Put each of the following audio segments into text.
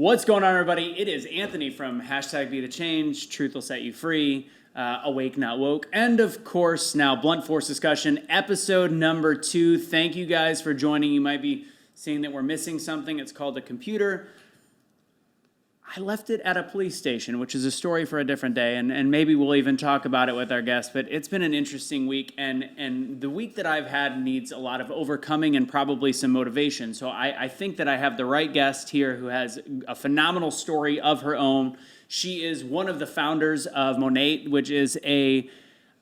What's going on, everybody? It is Anthony from #BeTheChange, Truth Will Set You Free, Awake Not Woke, and of course now Blunt Force Discussion, episode number 2. Thank you guys for joining. You might be seeing that we're missing something. It's called a computer. I left it at a police station, which is a story for a different day, and maybe we'll even talk about it with our guests. But it's been an interesting week, and the week that I've had needs a lot of overcoming and probably some motivation. So I think that I have the right guest here who has a phenomenal story of her own. She is one of the founders of Monat, which is a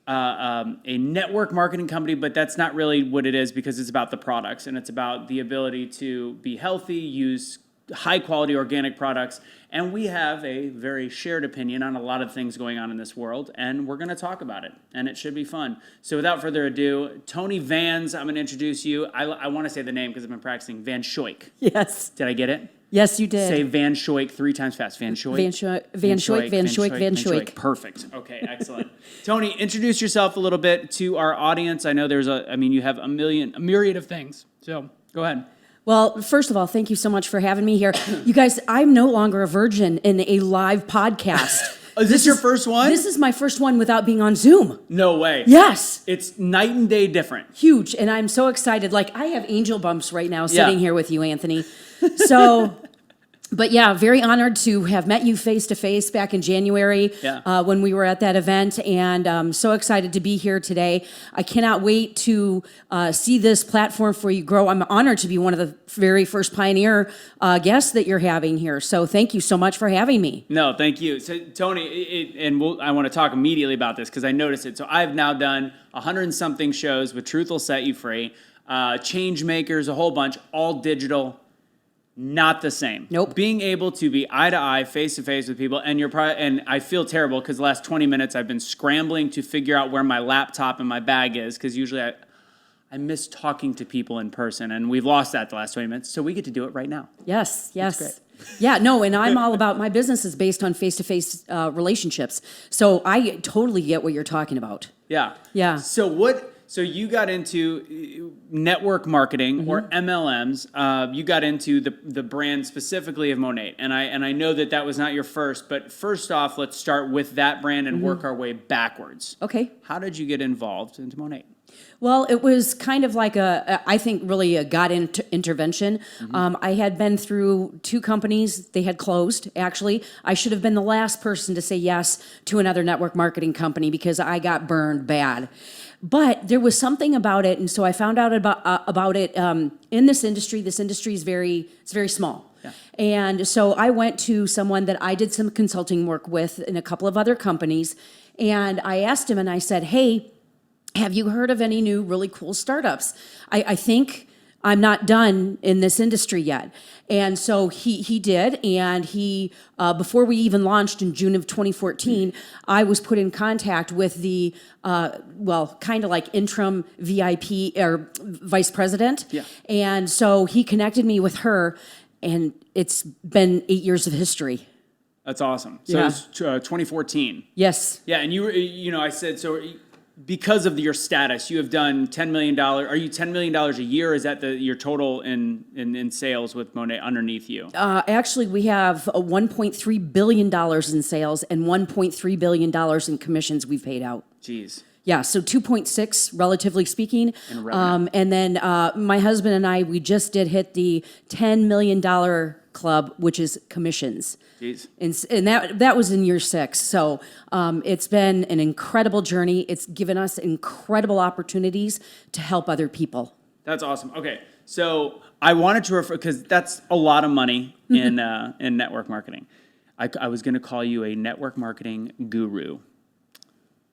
network marketing company, but that's not really what it is because it's about the products, and it's about the ability to be healthy, use high-quality organic products, and we have a very shared opinion on a lot of things going on in this world, and we're going to talk about it, and it should be fun. So without further ado, Toni Vans, I'm going to introduce you. I want to say the name because I've been practicing. Vanschoyck. Yes. Did I get it? Yes, you did. Say Vanschoyck 3 times fast. Vanschoyck. Vanschoyck. Perfect. Okay, excellent. Toni, introduce yourself a little bit to our audience. I know you have a myriad of things, so go ahead. Well, first of all, thank you so much for having me here. You guys, I'm no longer a virgin in a live podcast. Is this your first one? This is my first one without being on Zoom. No way. Yes. It's night and day different. Huge, and I'm so excited. Like, I have angel bumps right now sitting here with you, Anthony. So... But yeah, very honored to have met you face to face back in January when we were at that event, and so excited to be here today. I cannot wait to see this platform for you grow. I'm honored to be one of the very first pioneer guests that you're having here. So thank you so much for having me. No, thank you. So Toni, I want to talk immediately about this because I noticed it. So I've now done 100 and something shows with Truth Will Set You Free, Change Makers, a whole bunch, all digital. Not the same. Nope. Being able to be eye to eye, face to face with people, and I feel terrible because the last 20 minutes I've been scrambling to figure out where my laptop and my bag is because usually I miss talking to people in person, and we've lost that the last 20 minutes, so we get to do it right now. Yes. That's great. Yeah, no, and I'm all about, my business is based on face-to-face relationships, so I totally get what you're talking about. Yeah. Yeah. So you got into network marketing or MLMs. You got into the brand specifically of Monat, and I know that was not your first. But first off, let's start with that brand and work our way backwards. Okay. How did you get involved into Monat? Well, it was kind of like I think really a God intervention. I had been through 2 companies. They had closed, actually. I should have been the last person to say yes to another network marketing company because I got burned bad. But there was something about it, and so I found out about it in this industry. This industry is very small. Yeah. And so I went to someone that I did some consulting work with in a couple of other companies, and I asked him, and I said, hey, have you heard of any new really cool startups? I think I'm not done in this industry yet. And so he did, and he before we even launched in June of 2014, I was put in contact with the kind of like interim VIP or vice president. Yeah. And so he connected me with her, and it's been 8 years of history. That's awesome. So it was 2014. Yes. Yeah, and I said so. Because of your status, you have done $10 million. Are you $10 million a year? Or is that your total in sales with Monat underneath you? Actually, we have $1.3 billion in sales and $1.3 billion in commissions we've paid out. Jeez. Yeah, so 2.6, relatively speaking. And then my husband and I, we just did hit the $10 million club, which is commissions. Jeez. And that was in year 6. So it's been an incredible journey. It's given us incredible opportunities to help other people. That's awesome. Okay, so I wanted to refer, because that's a lot of money in network marketing. I was going to call you a network marketing guru.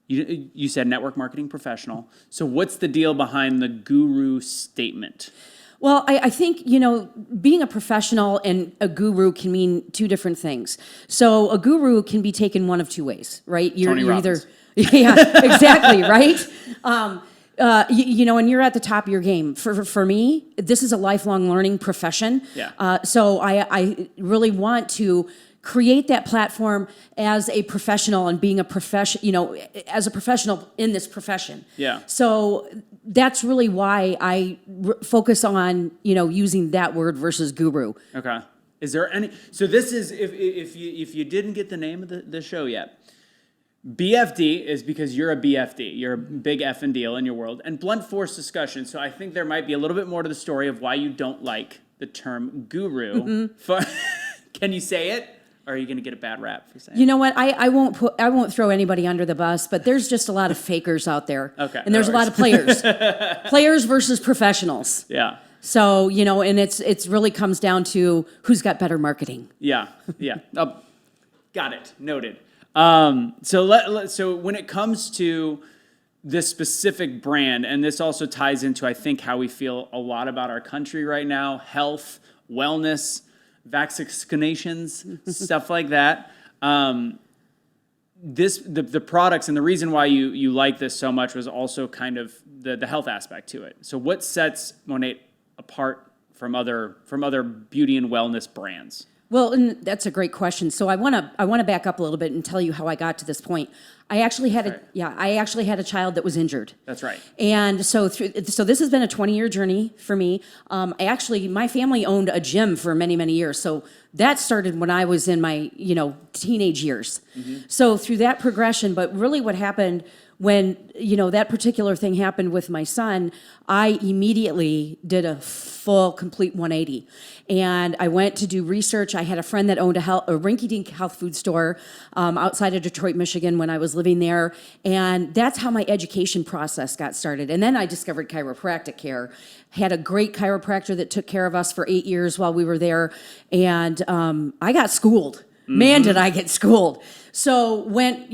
You said network marketing professional. So what's the deal behind the guru statement? Well, I think, being a professional and a guru can mean 2 different things. So a guru can be taken one of 2 ways, right? You're either, yeah, exactly, right? And you're at the top of your game. For me, this is a lifelong learning profession. Yeah. So I really want to create that platform as a professional and being a as a professional in this profession. Yeah. So that's really why I focus on, using that word versus guru. Okay. Is there any? So this is if you didn't get the name of the show yet. BFD is because you're a BFD. You're a big effing deal in your world. And blunt force discussion. So I think there might be a little bit more to the story of why you don't like the term guru. Can you say it? Or are you going to get a bad rap for saying it? You know what? I won't throw anybody under the bus, but there's just a lot of fakers out there. Okay. And there's a lot of players. Players versus professionals. Yeah. So, and it's really comes down to who's got better marketing. Yeah. Oh, got it. Noted. So when it comes to this specific brand, and this also ties into, I think, how we feel a lot about our country right now, health, wellness, vaccinations, stuff like that. The products, and the reason why you like this so much was also kind of the health aspect to it. So what sets Monat apart from other beauty and wellness brands? Well, and that's a great question. So I want to back up a little bit and tell you how I got to this point. I actually had a child that was injured. That's right. And so this has been a 20-year journey for me. My family owned a gym for many, many years. So that started when I was in my, teenage years. Mm-hmm. So through that progression, but really what happened when, that particular thing happened with my son, I immediately did a full, complete 180. And I went to do research. I had a friend that owned a rinky-dink health food store outside of Detroit, Michigan when I was living there. And that's how my education process got started. And then I discovered chiropractic care. Had a great chiropractor that took care of us for 8 years while we were there. And I got schooled. Man, did I get schooled. So went,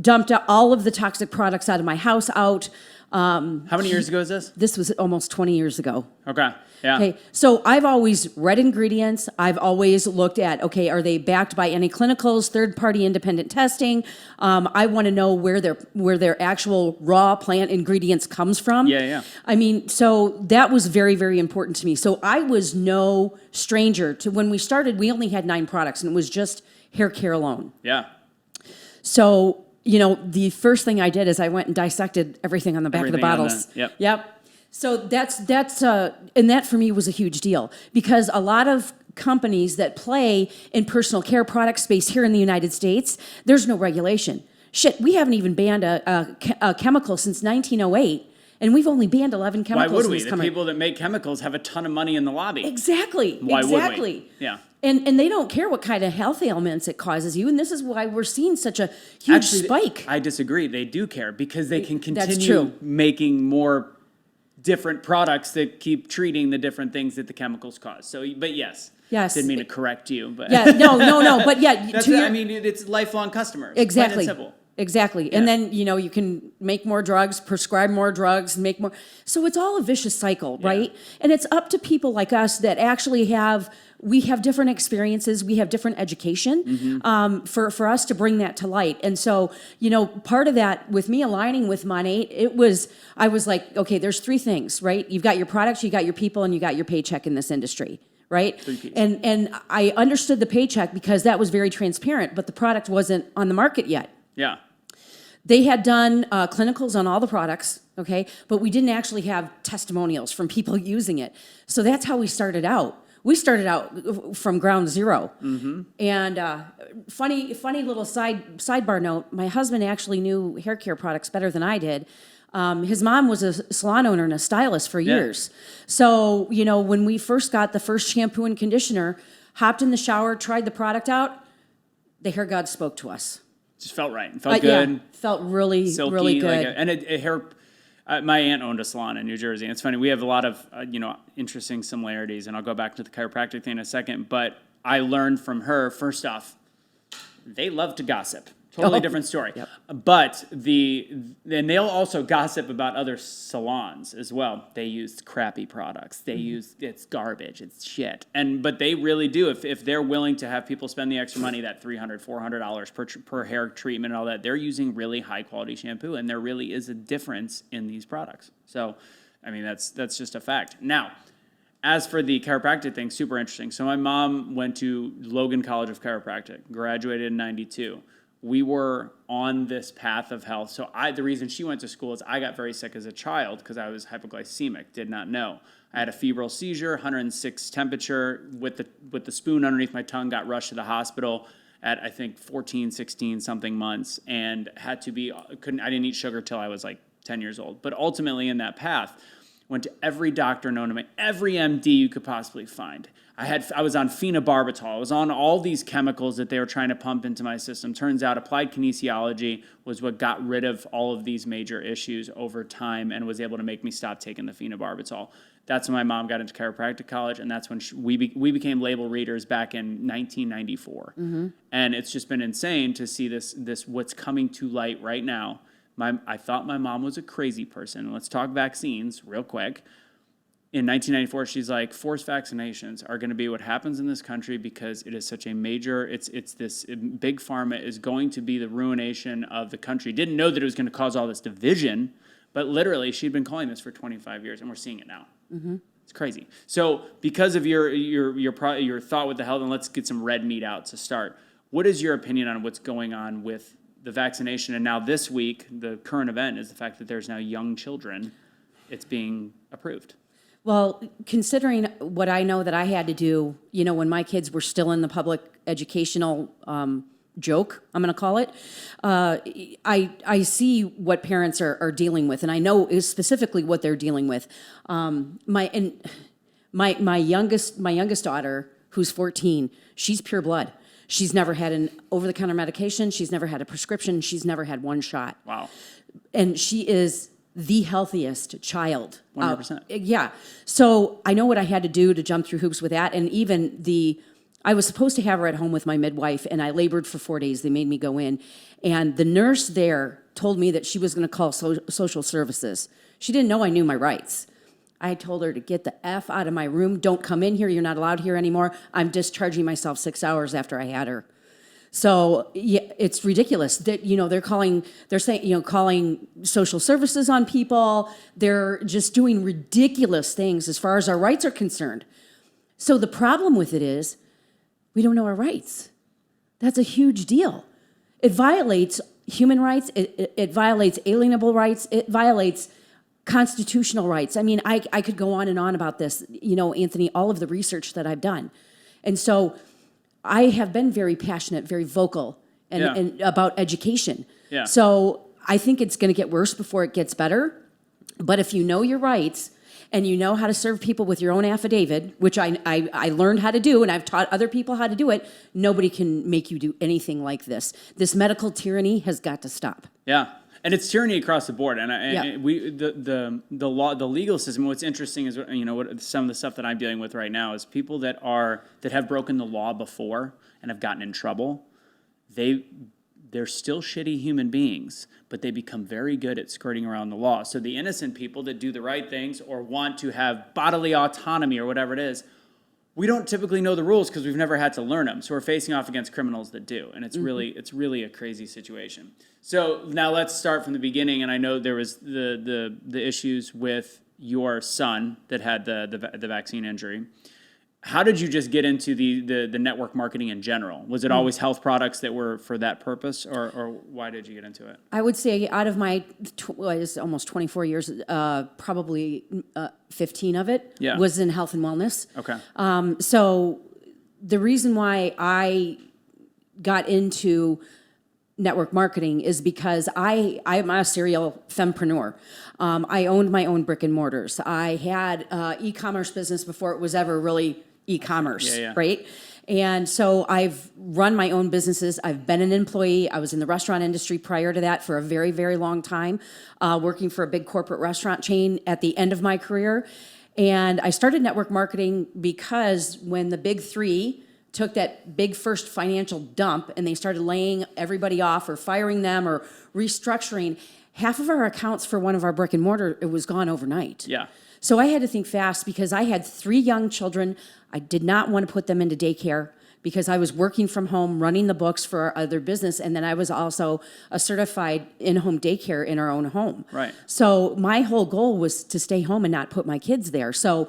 dumped all of the toxic products out of my house out. How many years ago is this? This was almost 20 years ago. Okay. Yeah. Okay. So I've always read ingredients. I've always looked at, are they backed by any clinicals, third-party independent testing? I want to know where their actual raw plant ingredients comes from. Yeah. I mean, so that was very, very important to me. So I was no stranger to when we started. We only had 9 products, and it was just hair care alone. Yeah. So, the first thing I did is I went and dissected everything on the back of the bottles. Yep. So that's and that for me was a huge deal because a lot of companies that play in personal care product space here in the United States, there's no regulation. Shit, we haven't even banned a chemical since 1908. And we've only banned 11 chemicals. Why would we? The people that make chemicals have a ton of money in the lobby. Exactly. Why would we? Yeah. And they don't care what kind of health ailments it causes you. And this is why we're seeing such a huge spike. I disagree. They do care because they can continue making more different products that keep treating the different things that the chemicals cause. So, but yes. Didn't mean to correct you, but yeah, no, but yeah. It's lifelong customers. Exactly. Plain and simple. Exactly. Yeah. And then, you can make more drugs, prescribe more drugs, make more. So it's all a vicious cycle, right? And it's up to people like us that actually we have different experiences, we have different education for us to bring that to light. And so, part of that with me aligning with Monat, I was like, okay, there's 3 things, right? You've got your products, you got your people, and you got your paycheck in this industry. Right? And I understood the paycheck because that was very transparent, but the product wasn't on the market yet. Yeah. They had done clinicals on all the products, okay, but we didn't actually have testimonials from people using it. So that's how we started out. We started out from ground zero. Mm-hmm. And funny little sidebar note, my husband actually knew hair care products better than I did. His mom was a salon owner and a stylist for years. So, when we first got the first shampoo and conditioner, hopped in the shower, tried the product out, the hair god spoke to us. Just felt right. Felt good. Yeah, felt really, silky, really good. A hair. My aunt owned a salon in New Jersey. It's funny. We have a lot of interesting similarities, and I'll go back to the chiropractic thing in a second. But I learned from her. First off, they love to gossip. Totally different story. Yep. But and they'll also gossip about other salons as well. They use crappy products. They use it's garbage. It's shit. But they really do. If they're willing to have people spend the extra money, that $300, $400 per hair treatment and all that, they're using really high quality shampoo, and there really is a difference in these products. So, I mean, that's just a fact. Now, as for the chiropractic thing, super interesting. So my mom went to Logan College of Chiropractic, graduated in 92. we were on this path of health. So the reason she went to school is I got very sick as a child because I was hypoglycemic, did not know. I had a febrile seizure, 106 temperature, with the spoon underneath my tongue, got rushed to the hospital at, I think, 14, 16 something months, and had to be, I didn't eat sugar till I was like 10 years old. But ultimately in that path, went to every doctor known to me, every MD you could possibly find. I was on phenobarbital. I was on all these chemicals that they were trying to pump into my system. Turns out applied kinesiology was what got rid of all of these major issues over time and was able to make me stop taking the phenobarbital. That's when my mom got into chiropractic college, and that's when we became label readers back in 1994. Mm-hmm. And it's just been insane to see this what's coming to light right now. I thought my mom was a crazy person. Let's talk vaccines real quick. In 1994, she's like, forced vaccinations are going to be what happens in this country because it is such a major, it's this big pharma is going to be the ruination of the country. Didn't know that it was going to cause all this division, but literally she'd been calling this for 25 years, and we're seeing it now. Mm-hmm. It's crazy. So because of your thought with the health, and let's get some red meat out to start. What is your opinion on what's going on with the vaccination? And now this week, the current event is the fact that there's now young children. It's being approved. Well, considering what I know that I had to do, when my kids were still in the public educational joke, I'm going to call it, I see what parents are dealing with, and I know specifically what they're dealing with. My youngest daughter, who's 14, she's pure blood. She's never had an over-the-counter medication. She's never had a prescription. She's never had one shot. Wow. And she is the healthiest child. 100%. Yeah. So I know what I had to do to jump through hoops with that. And even I was supposed to have her at home with my midwife, and I labored for 4 days. They made me go in. And the nurse there told me that she was going to call social services. She didn't know I knew my rights. I told her to get the F out of my room. Don't come in here. You're not allowed here anymore. I'm discharging myself 6 hours after I had her. So yeah, it's ridiculous that, calling social services on people. They're just doing ridiculous things as far as our rights are concerned. So the problem with it is we don't know our rights. That's a huge deal. It violates human rights. It violates alienable rights. It violates constitutional rights. I mean, I could go on and on about this, Anthony, all of the research that I've done. And so I have been very passionate, very vocal and about education. Yeah. So I think it's going to get worse before it gets better. But if you know your rights and you know how to serve people with your own affidavit, which I learned how to do, and I've taught other people how to do it, nobody can make you do anything like this. This medical tyranny has got to stop. Yeah. And it's tyranny across the board, the law, the legal system. What's interesting is what some of the stuff that I'm dealing with right now is people that have broken the law before and have gotten in trouble. They're still shitty human beings, but they become very good at skirting around the law. So the innocent people that do the right things or want to have bodily autonomy or whatever it is, we don't typically know the rules because we've never had to learn them. So we're facing off against criminals that do, and it's really a crazy situation. So now let's start from the beginning. And I know there was the issues with your son that had the vaccine injury. How did you just get into the network marketing in general? Was it always health products that were for that purpose, or why did you get into it? I would say out of my it's almost 24 years, probably 15 of it was in health and wellness. Okay. So the reason why I got into network marketing is because I'm a serial fempreneur. I owned my own brick and mortars. I had e-commerce business before it was ever really e-commerce, right? And so I've run my own businesses. I've been an employee. I was in the restaurant industry prior to that for a very, very long time, working for a big corporate restaurant chain at the end of my career. And I started network marketing because when the big three took that big first financial dump and they started laying everybody off or firing them or restructuring, half of our accounts for one of our brick and mortar, it was gone overnight. Yeah. So I had to think fast because I had 3 young children. I did not want to put them into daycare because I was working from home, running the books for our other business, and then I was also a certified in-home daycare in our own home. Right. So my whole goal was to stay home and not put my kids there. So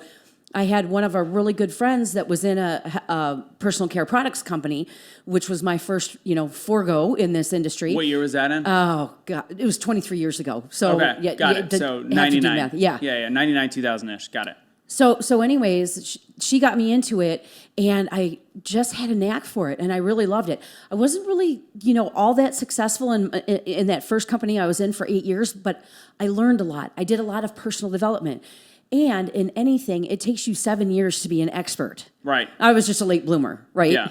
I had one of our really good friends that was in a personal care products company, which was my first, forego in this industry. What year was that in? Oh God, it was 23 years ago. So okay, yeah, got it. So 99. Yeah. Yeah, 99, 2000-ish. Got it. So anyways, she got me into it, and I just had a knack for it, and I really loved it. I wasn't really, all that successful in that first company I was in for 8 years, but I learned a lot. I did a lot of personal development. And in anything, it takes you 7 years to be an expert. Right. I was just a late bloomer, right? Yeah.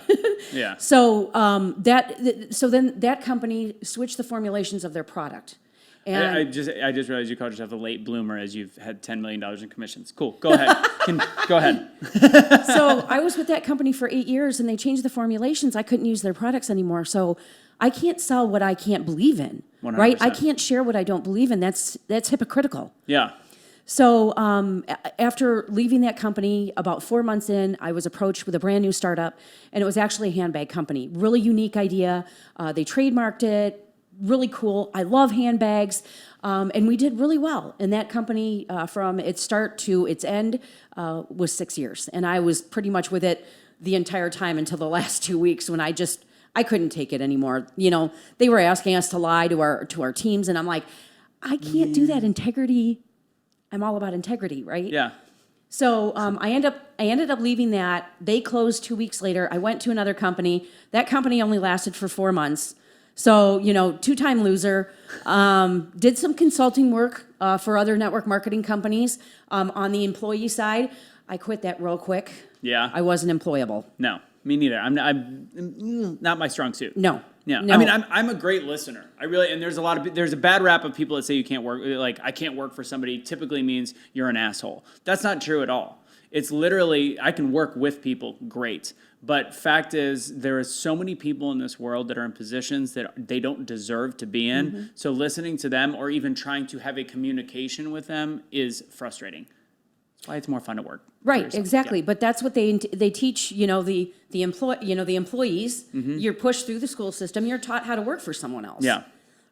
Yeah. So then that company switched the formulations of their product. And I just realized you called yourself a late bloomer as you've had $10 million in commissions. Cool. Go ahead. Go ahead. So I was with that company for 8 years, and they changed the formulations. I couldn't use their products anymore. So I can't sell what I can't believe in, 100%. right? I can't share what I don't believe in. That's hypocritical. Yeah. So after leaving that company, about 4 months in, I was approached with a brand new startup, and it was actually a handbag company. Really unique idea. They trademarked it. Really cool. I love handbags. And we did really well. And that company, from its start to its end, was 6 years. And I was pretty much with it the entire time until the last 2 weeks when I couldn't take it anymore. They were asking us to lie to our teams, and I'm like, I can't do that. Integrity. I'm all about integrity, right? Yeah. So I ended up leaving that. They closed 2 weeks later. I went to another company. That company only lasted for 4 months. So, two-time loser. Did some consulting work for other network marketing companies on the employee side. I quit that real quick. Yeah. I wasn't employable. No, me neither. I'm not my strong suit. No. Yeah. No. I mean, I'm a great listener. And there's a bad rap of people that say you can't work. Like, I can't work for somebody typically means you're an asshole. That's not true at all. It's literally, I can work with people, great. But fact is, there are so many people in this world that are in positions that they don't deserve to be in. Mm-hmm. So listening to them or even trying to have a communication with them is frustrating. That's why it's more fun to work. Right, exactly. Yeah. But that's what they teach, the employees. Mm-hmm. You're pushed through the school system. You're taught how to work for someone else. Yeah.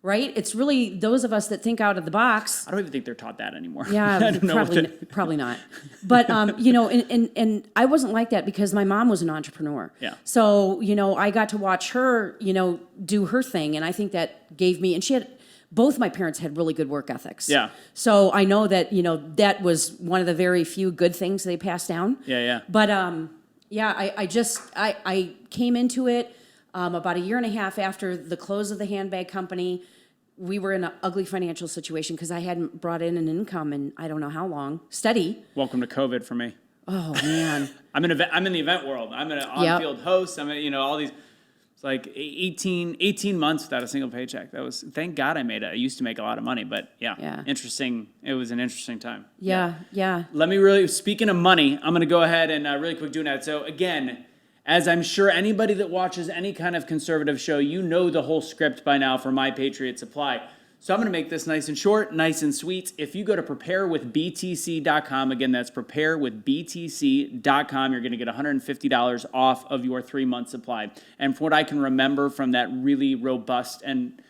Right? It's really those of us that think out of the box. I don't even think they're taught that anymore. Yeah, probably not. But, and I wasn't like that because my mom was an entrepreneur. Yeah. So, I got to watch her, do her thing. And I think that gave me, and both my parents had really good work ethics. Yeah. So I know that, that was one of the very few good things they passed down. Yeah, yeah. But, I came into it about a year and a half after the close of the handbag company. We were in an ugly financial situation because I hadn't brought in an income in I don't know how long. Steady. Welcome to COVID for me. Oh man. I'm in the event world. I'm an on-field host. I'm all these. It's like 18 months without a single paycheck. Thank God I used to make a lot of money, but yeah. Interesting. It was an interesting time. Yeah. Speaking of money, I'm going to go ahead and really quick do that. So again, as I'm sure anybody that watches any kind of conservative show, you know the whole script by now for My Patriot Supply. So I'm going to make this nice and short, nice and sweet. If you go to preparewithbtc.com, again, that's preparewithbtc.com, you're going to get $150 off of your 3-month supply. And from what I can remember from that really robust and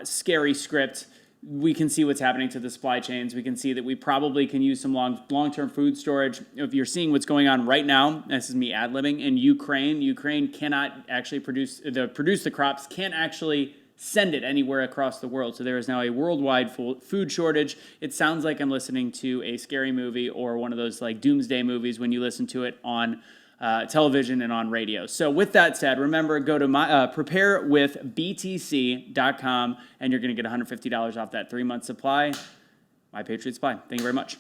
scary script, we can see what's happening to the supply chains. We can see that we probably can use some long-term food storage. If you're seeing what's going on right now, this is me ad-libbing, in Ukraine cannot actually produce the crops, can't actually send it anywhere across the world. So there is now a worldwide food shortage. It sounds like I'm listening to a scary movie or one of those like doomsday movies when you listen to it on television and on radio. So with that said, remember, go to preparewithbtc.com and you're going to get $150 off that 3-month supply. My Patriot Supply. Thank you very much.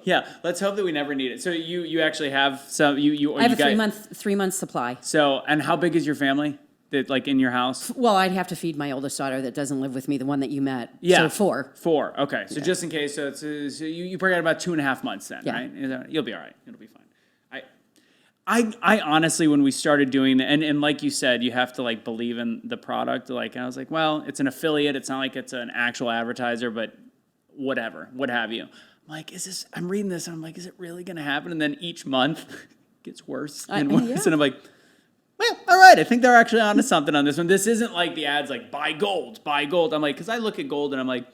Yeah, let's hope that we never need it. So you actually have some I have a 3-month supply. So, and how big is your family? That like in your house? Well, I'd have to feed my oldest daughter that doesn't live with me, the one that you met. Yeah. So 4. Okay. So just in case, so you probably got about 2.5 months then, yeah. Right? You'll be all right. It'll be fine. I honestly, when we started doing that, and like you said, you have to like believe in the product. Like I was like, well, it's an affiliate. It's not like it's an actual advertiser, but whatever, what have you. I'm like, I'm reading this and I'm like, is it really going to happen? And then each month gets worse and worse. Yeah. And I'm like, well, all right, I think they're actually onto something on this one. This isn't like the ads like, buy gold, buy gold. I'm like, because I look at gold and I'm like,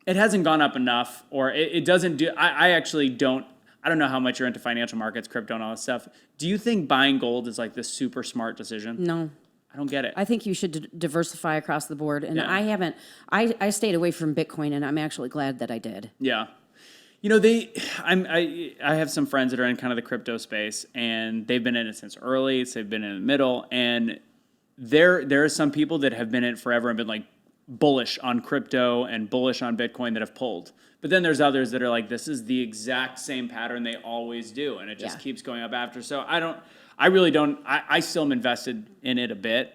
it hasn't gone up enough, or it doesn't do, I actually don't, I don't know how much you're into financial markets, crypto and all that stuff. Do you think buying gold is like this super smart decision? No. I don't get it. I think you should diversify across the board. And Yeah. I haven't, I stayed away from Bitcoin, and I'm actually glad that I did. Yeah. You know, I have some friends that are in kind of the crypto space, and they've been in it since early. So they've been in the middle, and there are some people that have been in it forever and been like bullish on crypto and bullish on Bitcoin that have pulled. But then there's others that are like, this is the exact same pattern they always do, and it just keeps going up after. So I really don't. I still am invested in it a bit.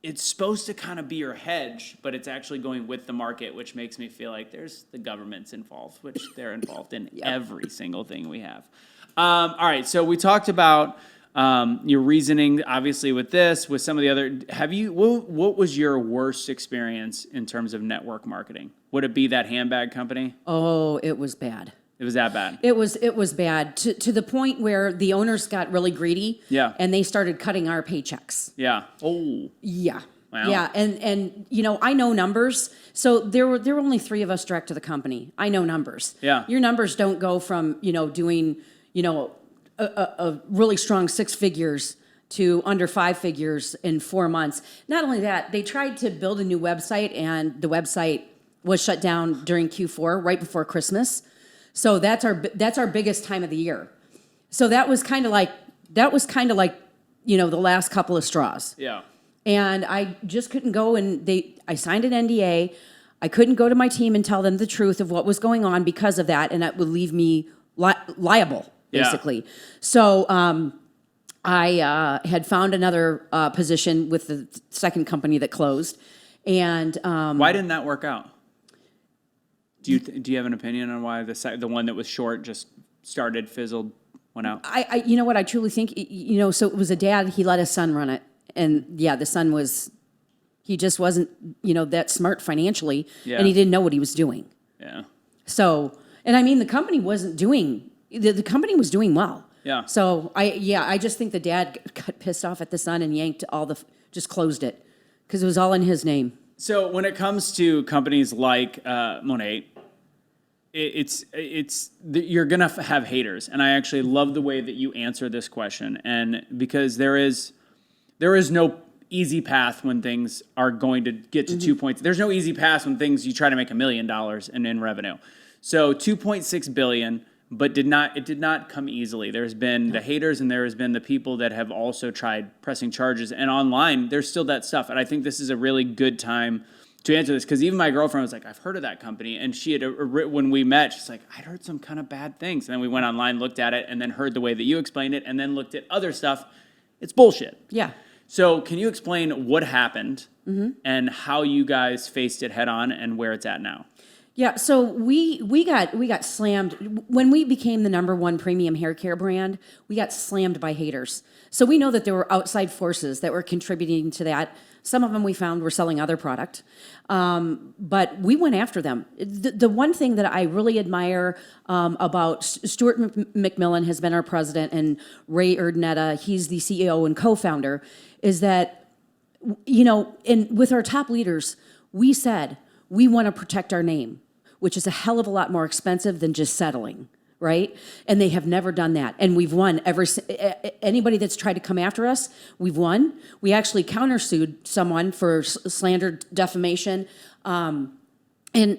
It's supposed to kind of be your hedge, but it's actually going with the market, which makes me feel like there's the government's involved, which they're involved in every single thing we have. All right, so we talked about your reasoning, obviously, with this, with some of the other. What was your worst experience in terms of network marketing? Would it be that handbag company? Oh, it was bad. It was that bad. It was bad to the point where the owners got really greedy. Yeah. And they started cutting our paychecks. Yeah. Oh. Yeah. Wow. Yeah. And you know, I know numbers. So there were only 3 of us direct to the company. I know numbers. Yeah. Your numbers don't go from, doing, a really strong 6 figures to under 5 figures in 4 months. Not only that, they tried to build a new website, and the website was shut down during Q4 right before Christmas. So that's our biggest time of the year. So that was kind of like the last couple of straws. Yeah. And I just couldn't go, and I signed an NDA. I couldn't go to my team and tell them the truth of what was going on because of that, and that would leave me liable, basically. Yeah. So I had found another position with the second company that closed. And why didn't that work out? Do you have an opinion on why the one that was short just started, fizzled, went out? I you know what I truly think, so it was a dad, he let his son run it, and the son he just wasn't that smart financially, and he didn't know what he was doing. Yeah. So, and I mean, the company wasn't doing the company was doing well. Yeah. So I just think the dad got pissed off at the son and yanked just closed it because it was all in his name. So when it comes to companies like Monat, you're gonna have haters, and I actually love the way that you answer this question, and because there is no easy path when things are going to get to 2 points. There's no easy path when you try to make $1 million in revenue. So $2.6 billion, but it did not come easily. There's been the haters, and there has been the people that have also tried pressing charges. And online, there's still that stuff. And I think this is a really good time to answer this, because even my girlfriend was like, I've heard of that company. And she had, when we met, she's like, I'd heard some kind of bad things. And then we went online, looked at it, and then heard the way that you explained it, and then looked at other stuff. It's bullshit. Yeah. So can you explain what happened and how you guys faced it head on and where it's at now? Yeah, so we got slammed when we became the #1 premium hair care brand. We got slammed by haters. So we know that there were outside forces that were contributing to that. Some of them we found were selling other product, but we went after them. The one thing that I really admire about Stuart McMillan has been our president, and Ray Urdnetta, he's the CEO and co-founder, is that with our top leaders, we said we want to protect our name, which is a hell of a lot more expensive than just settling, right? And they have never done that. And we've won. Anybody that's tried to come after us, we've won. We actually countersued someone for slander, defamation. And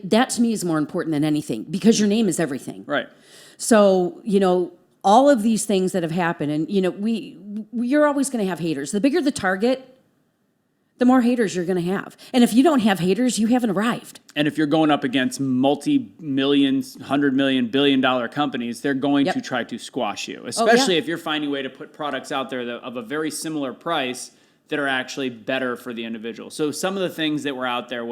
that to me is more important than anything, because your name is everything. Right. So, all of these things that have happened, and, you're always going to have haters. The bigger the target, the more haters you're going to have. And if you don't have haters, you haven't arrived. And if you're going up against multi-millions, $100 million, billion-dollar companies, they're going to try to squash you, especially if you're finding a way to put products out there of a very similar price that are actually better for the individual. So some of the things that were out there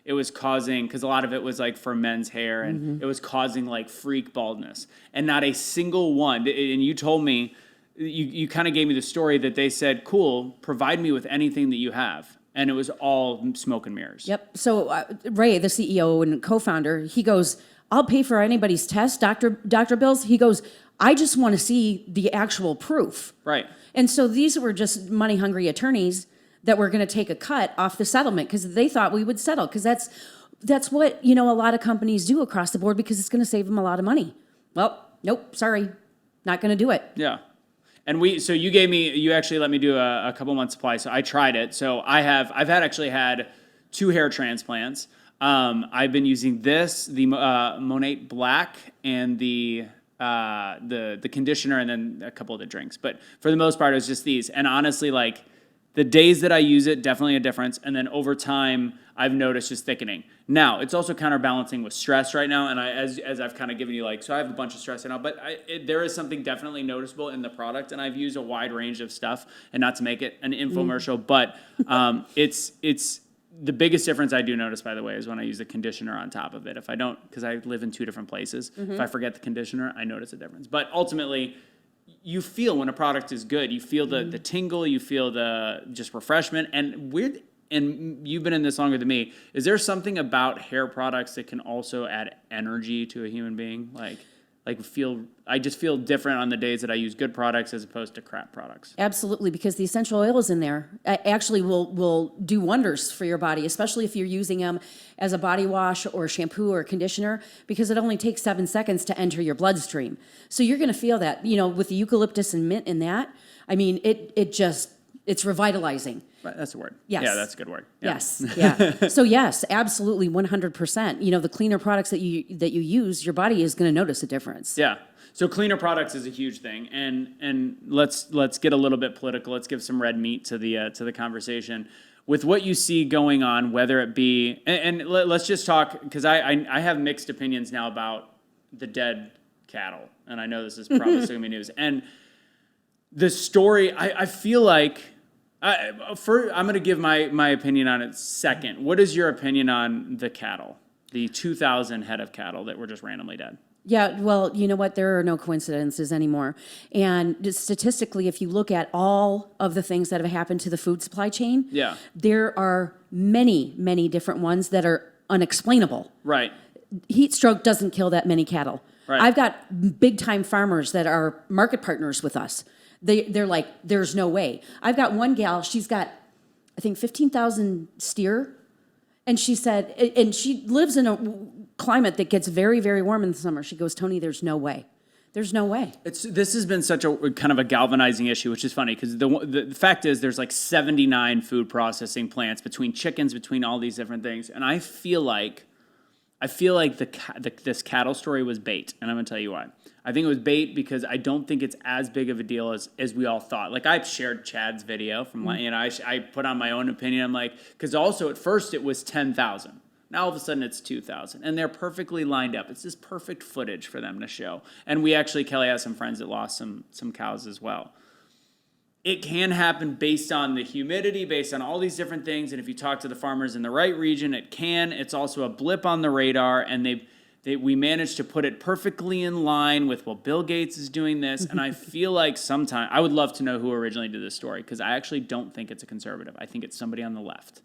it was causing, because a lot of it was like for men's hair, and it was causing like freak baldness. And not a single one, and you told me, you kind of gave me the story that they said, cool, provide me with anything that you have. And it was all smoke and mirrors. Yep. So Ray, the CEO and co-founder, he goes, I'll pay for anybody's test, doctor bills. He goes, I just want to see the actual proof. Right. And so these were just money hungry attorneys that were going to take a cut off the settlement because they thought we would settle, because that's what, a lot of companies do across the board, because it's going to save them a lot of money. Well, nope, sorry, not going to do it. Yeah. And you actually let me do a couple months supply. So I tried it. So I've actually had 2 hair transplants. I've been using the Monat Black and the conditioner, and then a couple of the drinks. But for the most part, it was just these. And honestly, like, the days that I use it, definitely a difference. And then over time, I've noticed just thickening. Now, it's also counterbalancing with stress right now. And as I've kind of given you, so I have a bunch of stress right now, but there is something definitely noticeable in the product. And I've used a wide range of stuff, and not to make it an infomercial, but it's the biggest difference I do notice, by the way, is when I use the conditioner on top of it. If I don't, because I live in 2 different places, if I forget the conditioner, I notice a difference. But ultimately, you feel when a product is good. You feel the tingle, you feel the just refreshment. And you've been in this longer than me. Is there something about hair products that can also add energy to a human being? I just feel different on the days that I use good products as opposed to crap products. Absolutely, because the essential oils in there actually will do wonders for your body, especially if you're using them as a body wash or shampoo or conditioner, because it only takes 7 seconds to enter your bloodstream. So you're going to feel that, with the eucalyptus and mint in that. I mean, it's revitalizing. Right, that's a word. Yes. Yeah, that's a good word. Yeah. Yes. Yeah. So yes, absolutely, 100%. The cleaner products that you use, your body is going to notice a difference. Yeah. So cleaner products is a huge thing, and let's get a little bit political. Let's give some red meat to the conversation. With what you see going on, whether it be, and let's just talk, because I have mixed opinions now about the dead cattle, and I know this is probably still gonna be news. And the story, I feel like. I'm going to give my opinion on it second. What is your opinion on the cattle, the 2,000 head of cattle that were just randomly dead? Yeah, well, you know what? There are no coincidences anymore. And just statistically, if you look at all of the things that have happened to the food supply chain, there are many, many different ones that are unexplainable. Right. Heat stroke doesn't kill that many cattle. Right. I've got big-time farmers that are market partners with us. They're like, there's no way. I've got one gal, she's got, I think, 15,000 steer. And she said, and she lives in a climate that gets very, very warm in the summer. She goes, Toni, there's no way. There's no way. This has been such a kind of a galvanizing issue, which is funny, because the fact is there's 79 food processing plants, between chickens, between all these different things. And I feel like this cattle story was bait, and I'm going to tell you why. I think it was bait because I don't think it's as big of a deal as we all thought. I shared Chad's video from, I put on my own opinion. I'm like, because also at first it was 10,000. Now all of a sudden it's 2,000, and they're perfectly lined up. It's just perfect footage for them to show. And Kelly has some friends that lost some cows as well. It can happen based on the humidity, based on all these different things. And if you talk to the farmers in the right region, it can. It's also a blip on the radar, and we managed to put it perfectly in line with, well, Bill Gates is doing this. And I feel like sometimes, I would love to know who originally did this story, because I actually don't think it's a conservative. I think it's somebody on the left.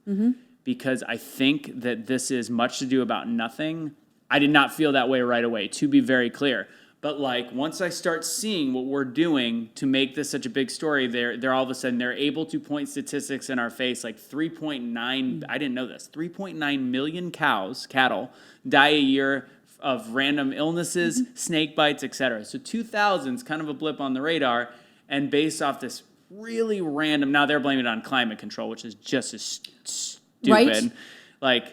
Because I think that this is much to do about nothing. I did not feel that way right away, to be very clear. But once I start seeing what we're doing to make this such a big story, they're all of a sudden, they're able to point statistics in our face, 3.9, I didn't know this, 3.9 million cattle die a year of random illnesses, snake bites, etc. So 2,000 is kind of a blip on the radar, and based off this really random, now they're blaming it on climate control, which is just as stupid. Right?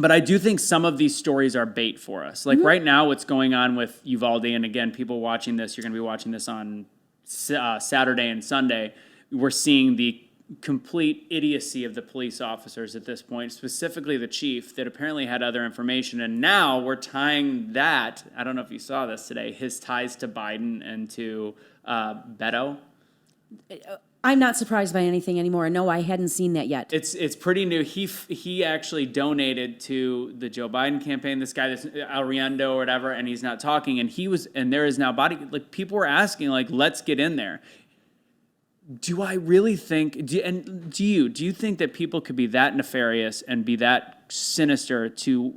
But I do think some of these stories are bait for us. Right now, what's going on with Ivaldi, and again, people watching this, you're going to be watching this on Saturday and Sunday. We're seeing the complete idiocy of the police officers at this point, specifically the chief, that apparently had other information. And now we're tying that, I don't know if you saw this today, his ties to Biden and to Beto. I'm not surprised by anything anymore. No, I hadn't seen that yet. It's pretty new. He actually donated to the Joe Biden campaign. This guy, this Ariendo or whatever, and he's not talking. And there is now people were asking, let's get in there. Do I really think? Do you think that people could be that nefarious and be that sinister to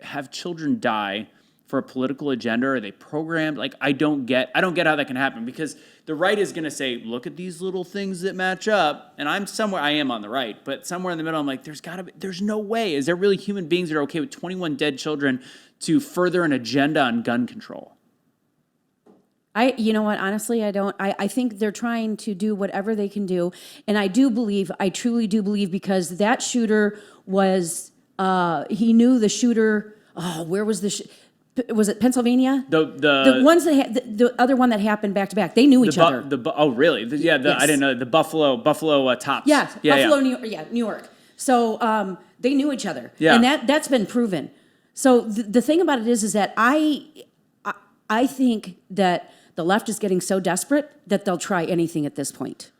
have children die for a political agenda? Are they programmed? Like, I don't get how that can happen, because the right is going to say, look at these little things that match up. And I am on the right, but somewhere in the middle, I'm like, there's no way. Is there really human beings that are okay with 21 dead children to further an agenda on gun control? You know what, honestly, I don't. I think they're trying to do whatever they can do. And I truly do believe, because that shooter was, he knew the shooter. Oh, where was was it Pennsylvania? The ones that the other one that happened back to back, they knew each other. Oh, really? Yes. I didn't know. The Buffalo tops. Yeah, Buffalo, New York. So they knew each other. Yeah. And that's been proven. So the thing about it is that I think that the left is getting so desperate that they'll try anything at this point.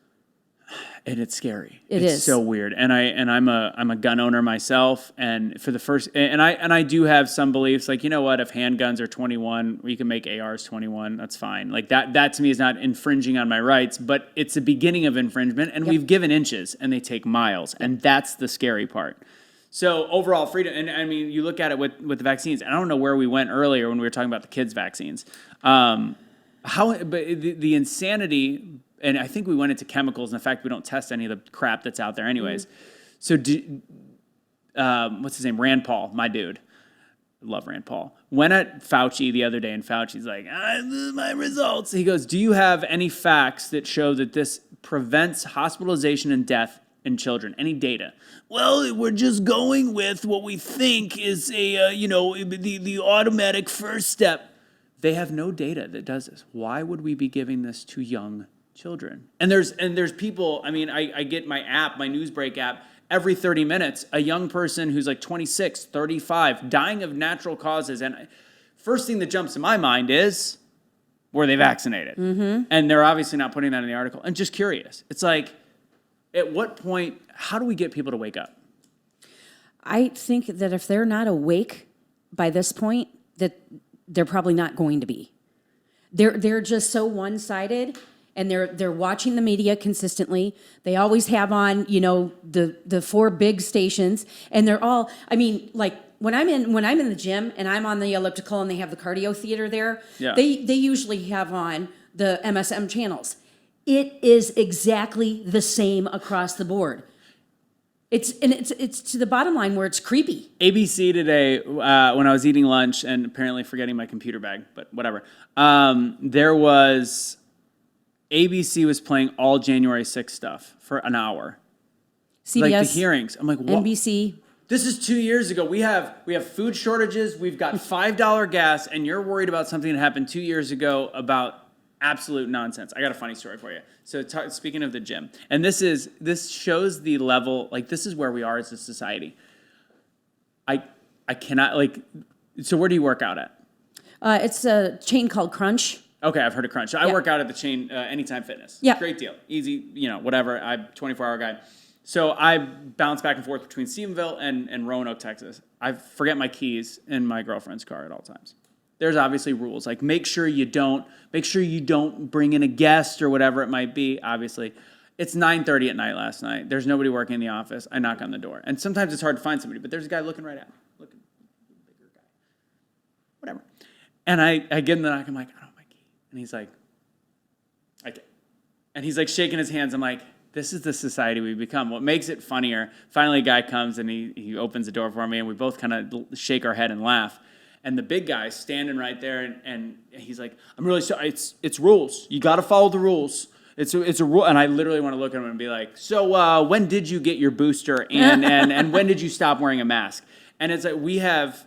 And it's scary. It's so weird. And I'm a gun owner myself. And for the first, and I do have some beliefs, like, you know what, if handguns are 21, we can make ARs 21. That's fine. Like that to me is not infringing on my rights, but it's the beginning of infringement. And we've given inches and they take miles. And that's the scary part. So overall freedom, and I mean, you look at it with the vaccines. I don't know where we went earlier when we were talking about the kids' vaccines. But the insanity, and I think we went into chemicals and the fact we don't test any of the crap that's out there anyways. So what's his name? Rand Paul, my dude. I love Rand Paul. Went at Fauci the other day, and Fauci's like, this is my results. He goes, do you have any facts that show that this prevents hospitalization and death in children? Any data? Well, we're just going with what we think is the automatic first step. They have no data that does this. Why would we be giving this to young children? And there's people, I mean, I get my app, my Newsbreak app, every 30 minutes, a young person who's like 26, 35, dying of natural causes. And first thing that jumps to my mind is, were they vaccinated? Mm-hmm. And they're obviously not putting that in the article. I'm just curious. It's like, at what point, how do we get people to wake up? I think that if they're not awake by this point, that they're probably not going to be. They're just so one-sided, and they're watching the media consistently. They always have on, the four big stations, and they're all, I mean, like when I'm in the gym and I'm on the elliptical and they have the cardio theater there, they usually have on the MSM channels. It is exactly the same across the board. It's to the bottom line where it's creepy. ABC today, when I was eating lunch and apparently forgetting my computer bag, but whatever, ABC was playing all January 6th stuff for an hour. CBS, like the hearings. I'm like, what? NBC. This is 2 years ago. We have food shortages. We've got $5 gas, and you're worried about something that happened 2 years ago about absolute nonsense. I got a funny story for you. So speaking of the gym, and this shows the level, like this is where we are as a society. I cannot, like, so where do you work out at? It's a chain called Crunch. Okay, I've heard of Crunch. So I work out at the chain, Anytime Fitness. Yeah. Great deal. Easy, whatever. I'm a 24-hour guy. So I bounce back and forth between Stephenville and Roanoke, Texas. I forget my keys in my girlfriend's car at all times. There's obviously rules, like make sure you don't bring in a guest or whatever it might be. Obviously, it's 9:30 at night last night. There's nobody working in the office. I knock on the door, and sometimes it's hard to find somebody, but there's a guy looking right at me, bigger guy, whatever. And I get in the knock. I'm like, I don't have my key, and he's like, okay, and he's like shaking his hands. I'm like, this is the society we've become. What makes it funnier? Finally, a guy comes and he opens the door for me, and we both kind of shake our head and laugh. And the big guy's standing right there, and he's like, I'm really sorry. It's rules. You got to follow the rules. It's a rule. And I literally want to look at him and be like, so when did you get your booster? And when did you stop wearing a mask? And it's like we have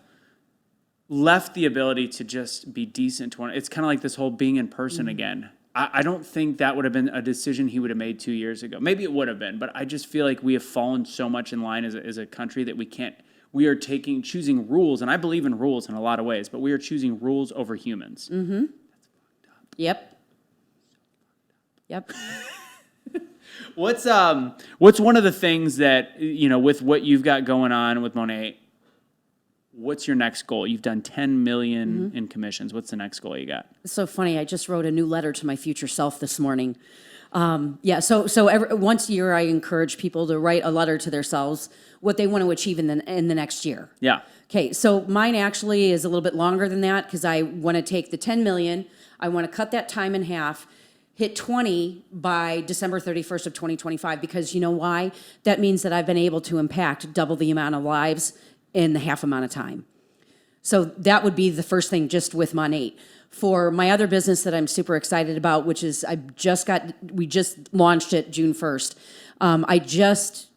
left the ability to just be decent. It's kind of like this whole being in person again. I don't think that would have been a decision he would have made 2 years ago. Maybe it would have been, but I just feel like we have fallen so much in line as a country that we can't. We are choosing rules, and I believe in rules in a lot of ways, but we are choosing rules over humans. Mm-hmm. That's fucked up. Yep. What's one of the things that, with what you've got going on with Monat, what's your next goal? You've done 10 million in commissions. What's the next goal you got? It's so funny. I just wrote a new letter to my future self this morning. Once a year, I encourage people to write a letter to themselves what they want to achieve in the next year. Yeah. Okay, so mine actually is a little bit longer than that because I want to take the 10 million, I want to cut that time in half, hit 20 by December 31st of 2025, because you know why? That means that I've been able to impact double the amount of lives in the half amount of time. So that would be the first thing just with Monat. For my other business that I'm super excited about, which is we just launched it June 1st. I just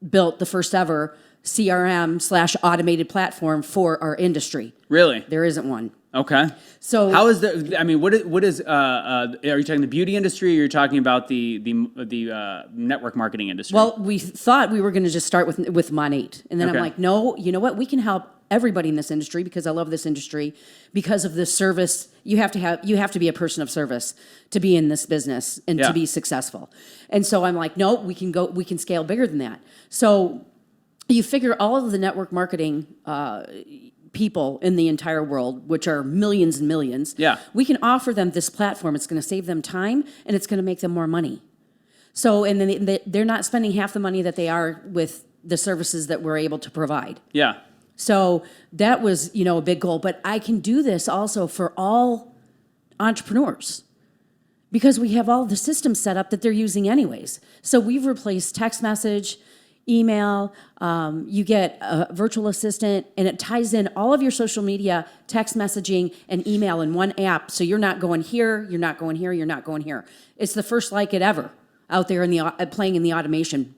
built the first ever CRM/automated platform for our industry. Really? There isn't one. Okay. So how is I mean, what is are you talking the beauty industry, or you're talking about the network marketing industry? Well, we thought we were going to just start with Monat, and then Okay. I'm like, no, you know what? We can help everybody in this industry because I love this industry because of the service. You have to be a person of service to be in this business and to be successful. And so I'm like, no, we can scale bigger than that. So you figure all of the network marketing people in the entire world, which are millions and millions, we can offer them this platform. It's going to save them time and it's going to make them more money. So, and then they're not spending half the money that they are with the services that we're able to provide. Yeah. So that was, a big goal. But I can do this also for all entrepreneurs because we have all the systems set up that they're using anyways. So we've replaced text message, email, you get a virtual assistant, and it ties in all of your social media, text messaging, and email in one app. So you're not going here, you're not going here, you're not going here. It's the first like it ever out there in the playing in the automation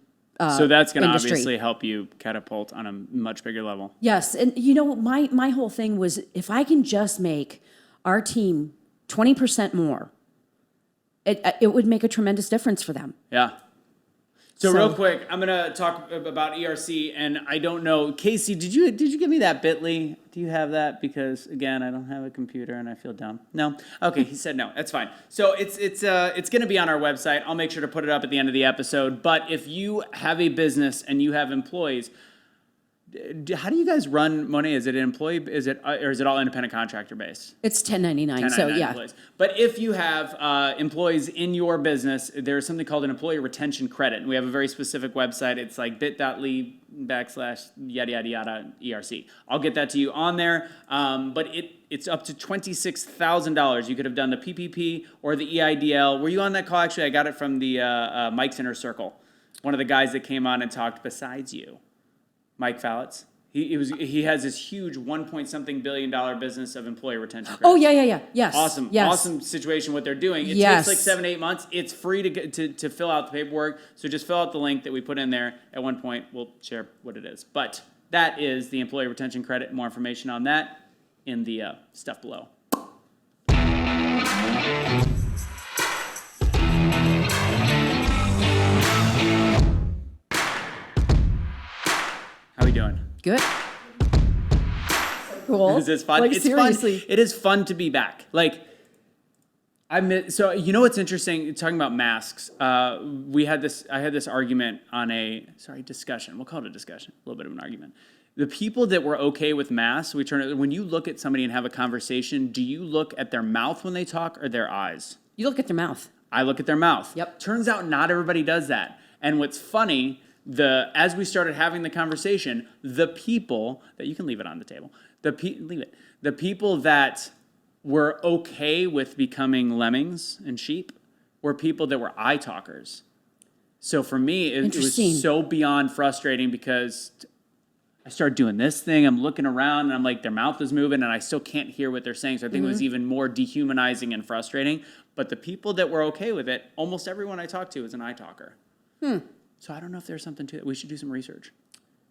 so that's going to industry. obviously help you catapult on a much bigger level. Yes, and my whole thing was if I can just make our team 20% more, it would make a tremendous difference for them. Yeah. So real quick, I'm gonna talk about ERC, and I don't know, Casey, did you give me that Bitly? Do you have that? Because again, I don't have a computer and I feel dumb. No, okay, he said no. That's fine. So it's gonna be on our website. I'll make sure to put it up at the end of the episode. But if you have a business and you have employees, how do you guys run Monat? Is it an employee? Or is it all independent contractor based? It's 1099. So yeah. Employees. But if you have employees in your business, there's something called an employee retention credit, and we have a very specific website. It's like bit.ly/yada yada yada ERC. I'll get that to you on there. But it's up to $26,000. You could have done the PPP or the EIDL. Were you on that call? Actually, I got it from the Mike's Inner Circle. One of the guys that came on and talked besides you. Mike Fallitz. He has this huge $1.something billion business of employee retention credit. Oh yeah. Yes. Awesome. Yes. Awesome situation what they're doing. It Yes. takes like 7-8 months. It's free to fill out the paperwork. So just fill out the link that we put in there. At one point we'll share what it is. But that is the employee retention credit. More information on that in the stuff below. How we doing? Good. Cool. Is this fun? Like, It's seriously. fun. It is fun to be back. Like, so you know what's interesting? Talking about masks, I had this argument on discussion. We'll call it a discussion. A little bit of an argument. The people that were okay with masks, when you look at somebody and have a conversation, do you look at their mouth when they talk or their eyes? You look at their mouth. I look at their mouth. Yep. Turns out not everybody does that. And what's funny, as we started having the conversation, the people that you can leave it on the table, the people that were okay with becoming lemmings and sheep were people that were eye talkers. So for me, it was so beyond frustrating because I started doing this thing. I'm looking around and I'm like, their mouth is moving and I still can't hear what they're saying. So I think it was even more dehumanizing and frustrating. But the people that were okay with it, almost everyone I talked to is an eye talker. So I don't know if there's something to it. We should do some research.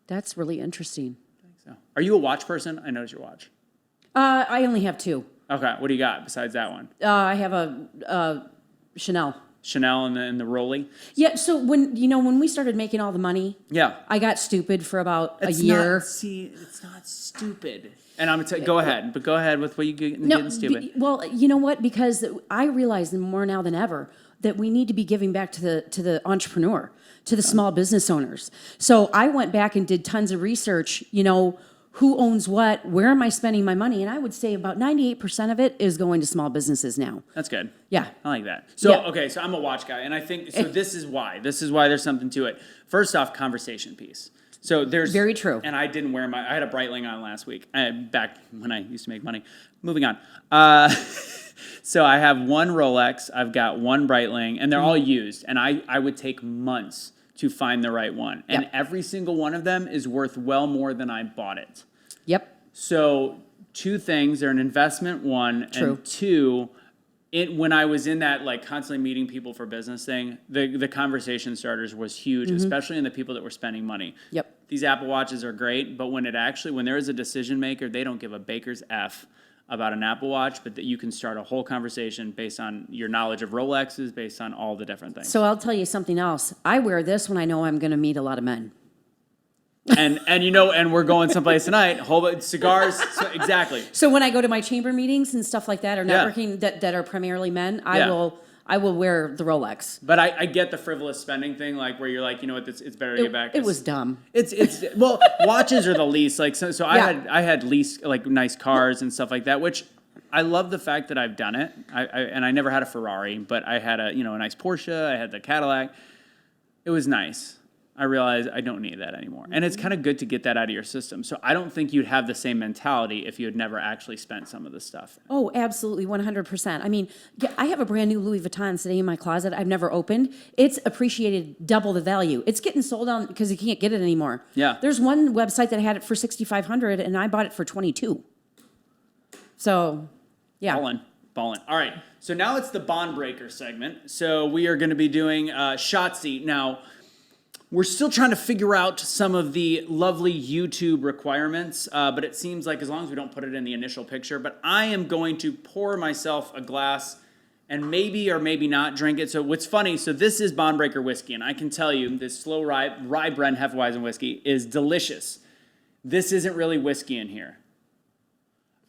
That's really interesting. I think so. Are you a watch person? I noticed your watch. I only have two. Okay. What do you got besides that one? I have a Chanel. Chanel and the Rolly? Yeah, so when we started making all the money, Yeah. I got stupid for about a year. It's not stupid. And I'm going to go ahead with what you getting stupid. Well, you know what? Because I realize more now than ever that we need to be giving back to the entrepreneur, to the small business owners. So I went back and did tons of research, who owns what, where am I spending my money? And I would say about 98% of it is going to small businesses now. That's good. Yeah. I like that. So, Yeah. okay, so I'm a watch guy, and I think, so this is why. This is why there's something to it. First off, conversation piece. So there's... Very true. And I didn't wear I had a Breitling on last week, back when I used to make money. Moving on. So I have one Rolex, I've got one Breitling, and they're all used, and I would take months to find the right one. And every single one of them is worth well more than I bought it. Yep. So two things, they're an investment, one, True. and two, when I was in that like constantly meeting people for business thing, the conversation starters was huge, especially in the people that were spending money. Yep. These Apple Watches are great, but when there is a decision maker, they don't give a baker's F about an Apple Watch, but that you can start a whole conversation based on your knowledge of Rolexes, based on all the different things. So I'll tell you something else. I wear this when I know I'm going to meet a lot of men. And and we're going someplace tonight, whole bunch cigars, exactly. So when I go to my chamber meetings and stuff like that, or networking that are primarily men, I will wear the Rolex. But I get the frivolous spending thing, like where you're like, you know what, it's better to get back. It was dumb. It's well, watches are the least. Like so I had lease like nice cars and stuff like that, which I love the fact that I've done it. I never had a Ferrari, but I had a nice Porsche. I had the Cadillac. It was nice. I realized I don't need that anymore. And it's kind of good to get that out of your system. So I don't think you'd have the same mentality if you had never actually spent some of this stuff. Oh, absolutely, 100%. I mean, I have a brand new Louis Vuitton sitting in my closet I've never opened. It's appreciated double the value. It's getting sold on because you can't get it anymore. Yeah. There's one website that had it for $6,500 and I bought it for $22,000. So, yeah. Ballin'. All right. So now it's the bond breaker segment. So we are going to be doing Schatzy. Now, we're still trying to figure out some of the lovely YouTube requirements, but it seems like as long as we don't put it in the initial picture, but I am going to pour myself a glass and maybe or maybe not drink it. So what's funny, so this is Bond Breaker whiskey, and I can tell you this slow rye Brent Hefeweizen whiskey is delicious. This isn't really whiskey in here.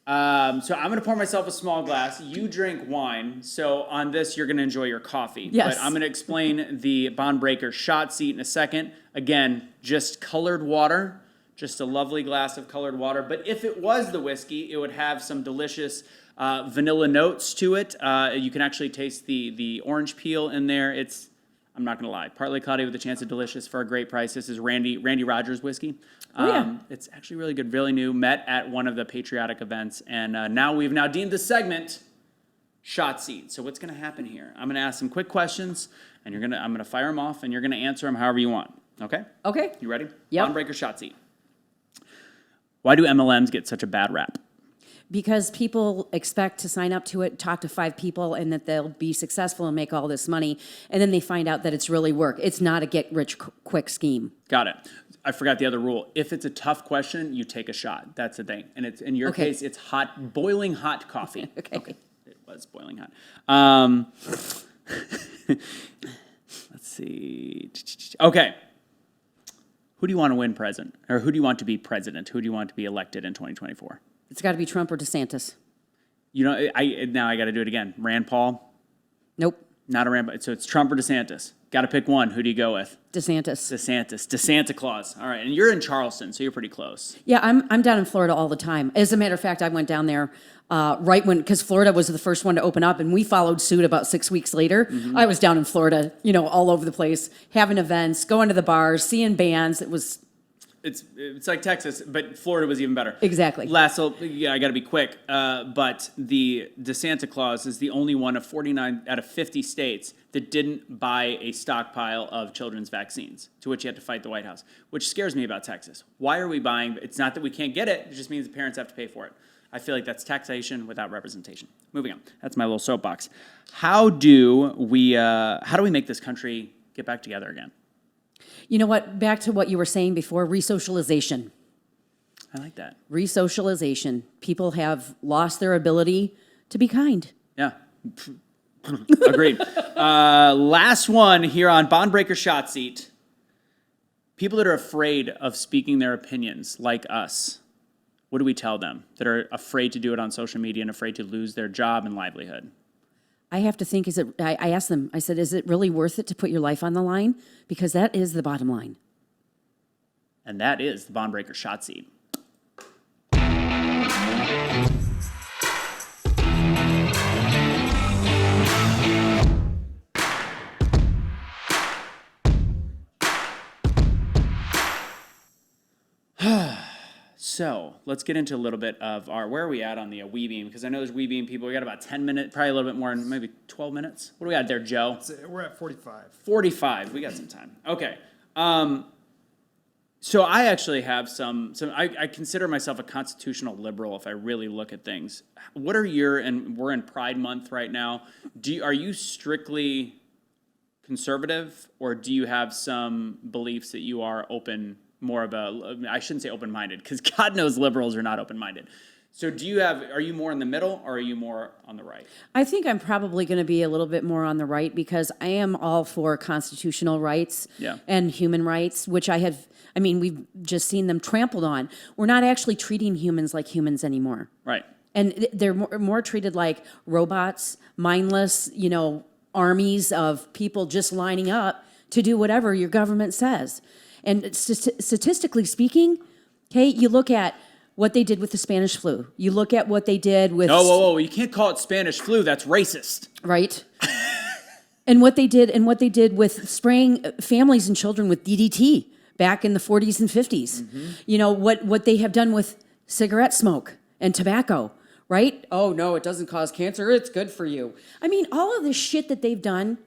So I'm going to pour myself a small glass. You drink wine. So on this, you're going to enjoy your coffee. Yes. But I'm going to explain the Bond Breaker Schatzy in a second. Again, just colored water. Just a lovely glass of colored water. But if it was the whiskey, it would have some delicious vanilla notes to it. You can actually taste the orange peel in there. I'm not going to lie, partly cloudy with a chance of delicious for a great price. This is Randy Rogers whiskey. It's actually really good, really new. Met at one of the patriotic events, and we've deemed the segment Schatzy. So what's going to happen here? I'm going to ask some quick questions, and I'm going to fire them off, and you're going to answer them however you want. Okay? Okay. You ready? Yep. Bond Breaker Schatzy. Why do MLMs get such a bad rap? Because people expect to sign up to it, talk to 5 people, and that they'll be successful and make all this money, and then they find out that it's really work. It's not a get-rich-quick scheme. Got it. I forgot the other rule. If it's a tough question, you take a shot. That's the thing. And it's in your case, it's boiling hot coffee. Okay. It was boiling hot. Let's see. Okay. Who do you want to win president? Or who do you want to be president? Who do you want to be elected in 2024? It's got to be Trump or DeSantis. Now I got to do it again. Rand Paul? Nope. Not a Rand Paul. So it's Trump or DeSantis. Got to pick one. Who do you go with? DeSantis. DeSanta Claus. All right. And you're in Charleston, so you're pretty close. Yeah, I'm down in Florida all the time. As a matter of fact, I went down there because Florida was the first one to open up, and we followed suit about 6 weeks later. Mm-hmm. I was down in Florida, all over the place, having events, going to the bars, seeing bands. It's like Texas, but Florida was even better. Exactly. I got to be quick. But the DeSanta Claus is the only one of 49 out of 50 states that didn't buy a stockpile of children's vaccines, to which you had to fight the White House, which scares me about Texas. Why are we buying? It's not that we can't get it. It just means the parents have to pay for it. I feel like that's taxation without representation. Moving on. That's my little soapbox. How do we make this country get back together again? You know what? Back to what you were saying before, resocialization. I like that. Resocialization. People have lost their ability to be kind. Yeah. Agreed. Last one here on Bond Breaker Shot Seat. People that are afraid of speaking their opinions, like us, what do we tell them? That are afraid to do it on social media and afraid to lose their job and livelihood? I have to think, I asked them, I said, is it really worth it to put your life on the line? Because that is the bottom line. And that is the Bond Breaker Shot Seat. So let's get into a little bit of where are we at on the Webeam? Because I know there's Webeam people. We got about 10 minutes, probably a little bit more, maybe 12 minutes. What do we got there, Joe? We're at 45. 45. We got some time. Okay. So I actually have I consider myself a constitutional liberal if I really look at things. What are and we're in Pride Month right now. Are you strictly conservative, or do you have some beliefs that you are I shouldn't say open-minded, because God knows liberals are not open-minded. So are you more in the middle, or are you more on the right? I think I'm probably going to be a little bit more on the right, because I am all for constitutional rights and human rights, which we've just seen them trampled on. We're not actually treating humans like humans anymore. Right. And they're more treated like robots, mindless, armies of people just lining up to do whatever your government says. And statistically speaking, okay, you look at what they did with the Spanish flu. You look at what they did with... Whoa. You can't call it Spanish flu. That's racist. Right. and what they did with spraying families and children with DDT back in the 40s and 50s. Mm-hmm. What they have done with cigarette smoke and tobacco, right? Oh, no, it doesn't cause cancer. It's good for you. All of the shit that they've done,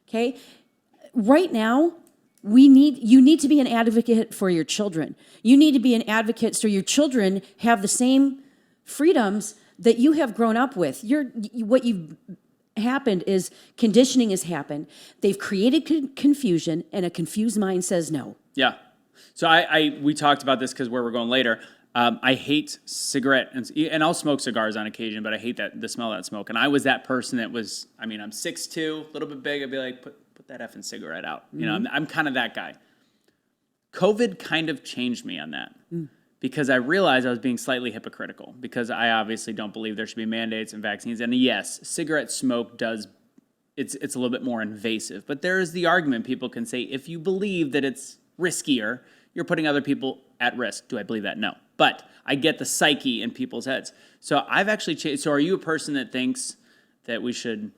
okay? Right now, you need to be an advocate for your children. You need to be an advocate so your children have the same freedoms that you have grown up with. What you've happened is conditioning has happened. They've created confusion, and a confused mind says no. Yeah. So we talked about this because where we're going later. I hate cigarette, and I'll smoke cigars on occasion, but I hate the smell of that smoke. And I was that person that was, I'm 6'2", a little bit big. I'd be like, put that effing cigarette out. Mm-hmm. I'm kind of that guy. COVID kind of changed me on that because I realized I was being slightly hypocritical, because I obviously don't believe there should be mandates and vaccines. And yes, cigarette smoke it's a little bit more invasive, but there is the argument people can say, if you believe that it's riskier, you're putting other people at risk. Do I believe that? No. But I get the psyche in people's heads. So I've actually changed. So are you a person that thinks that we should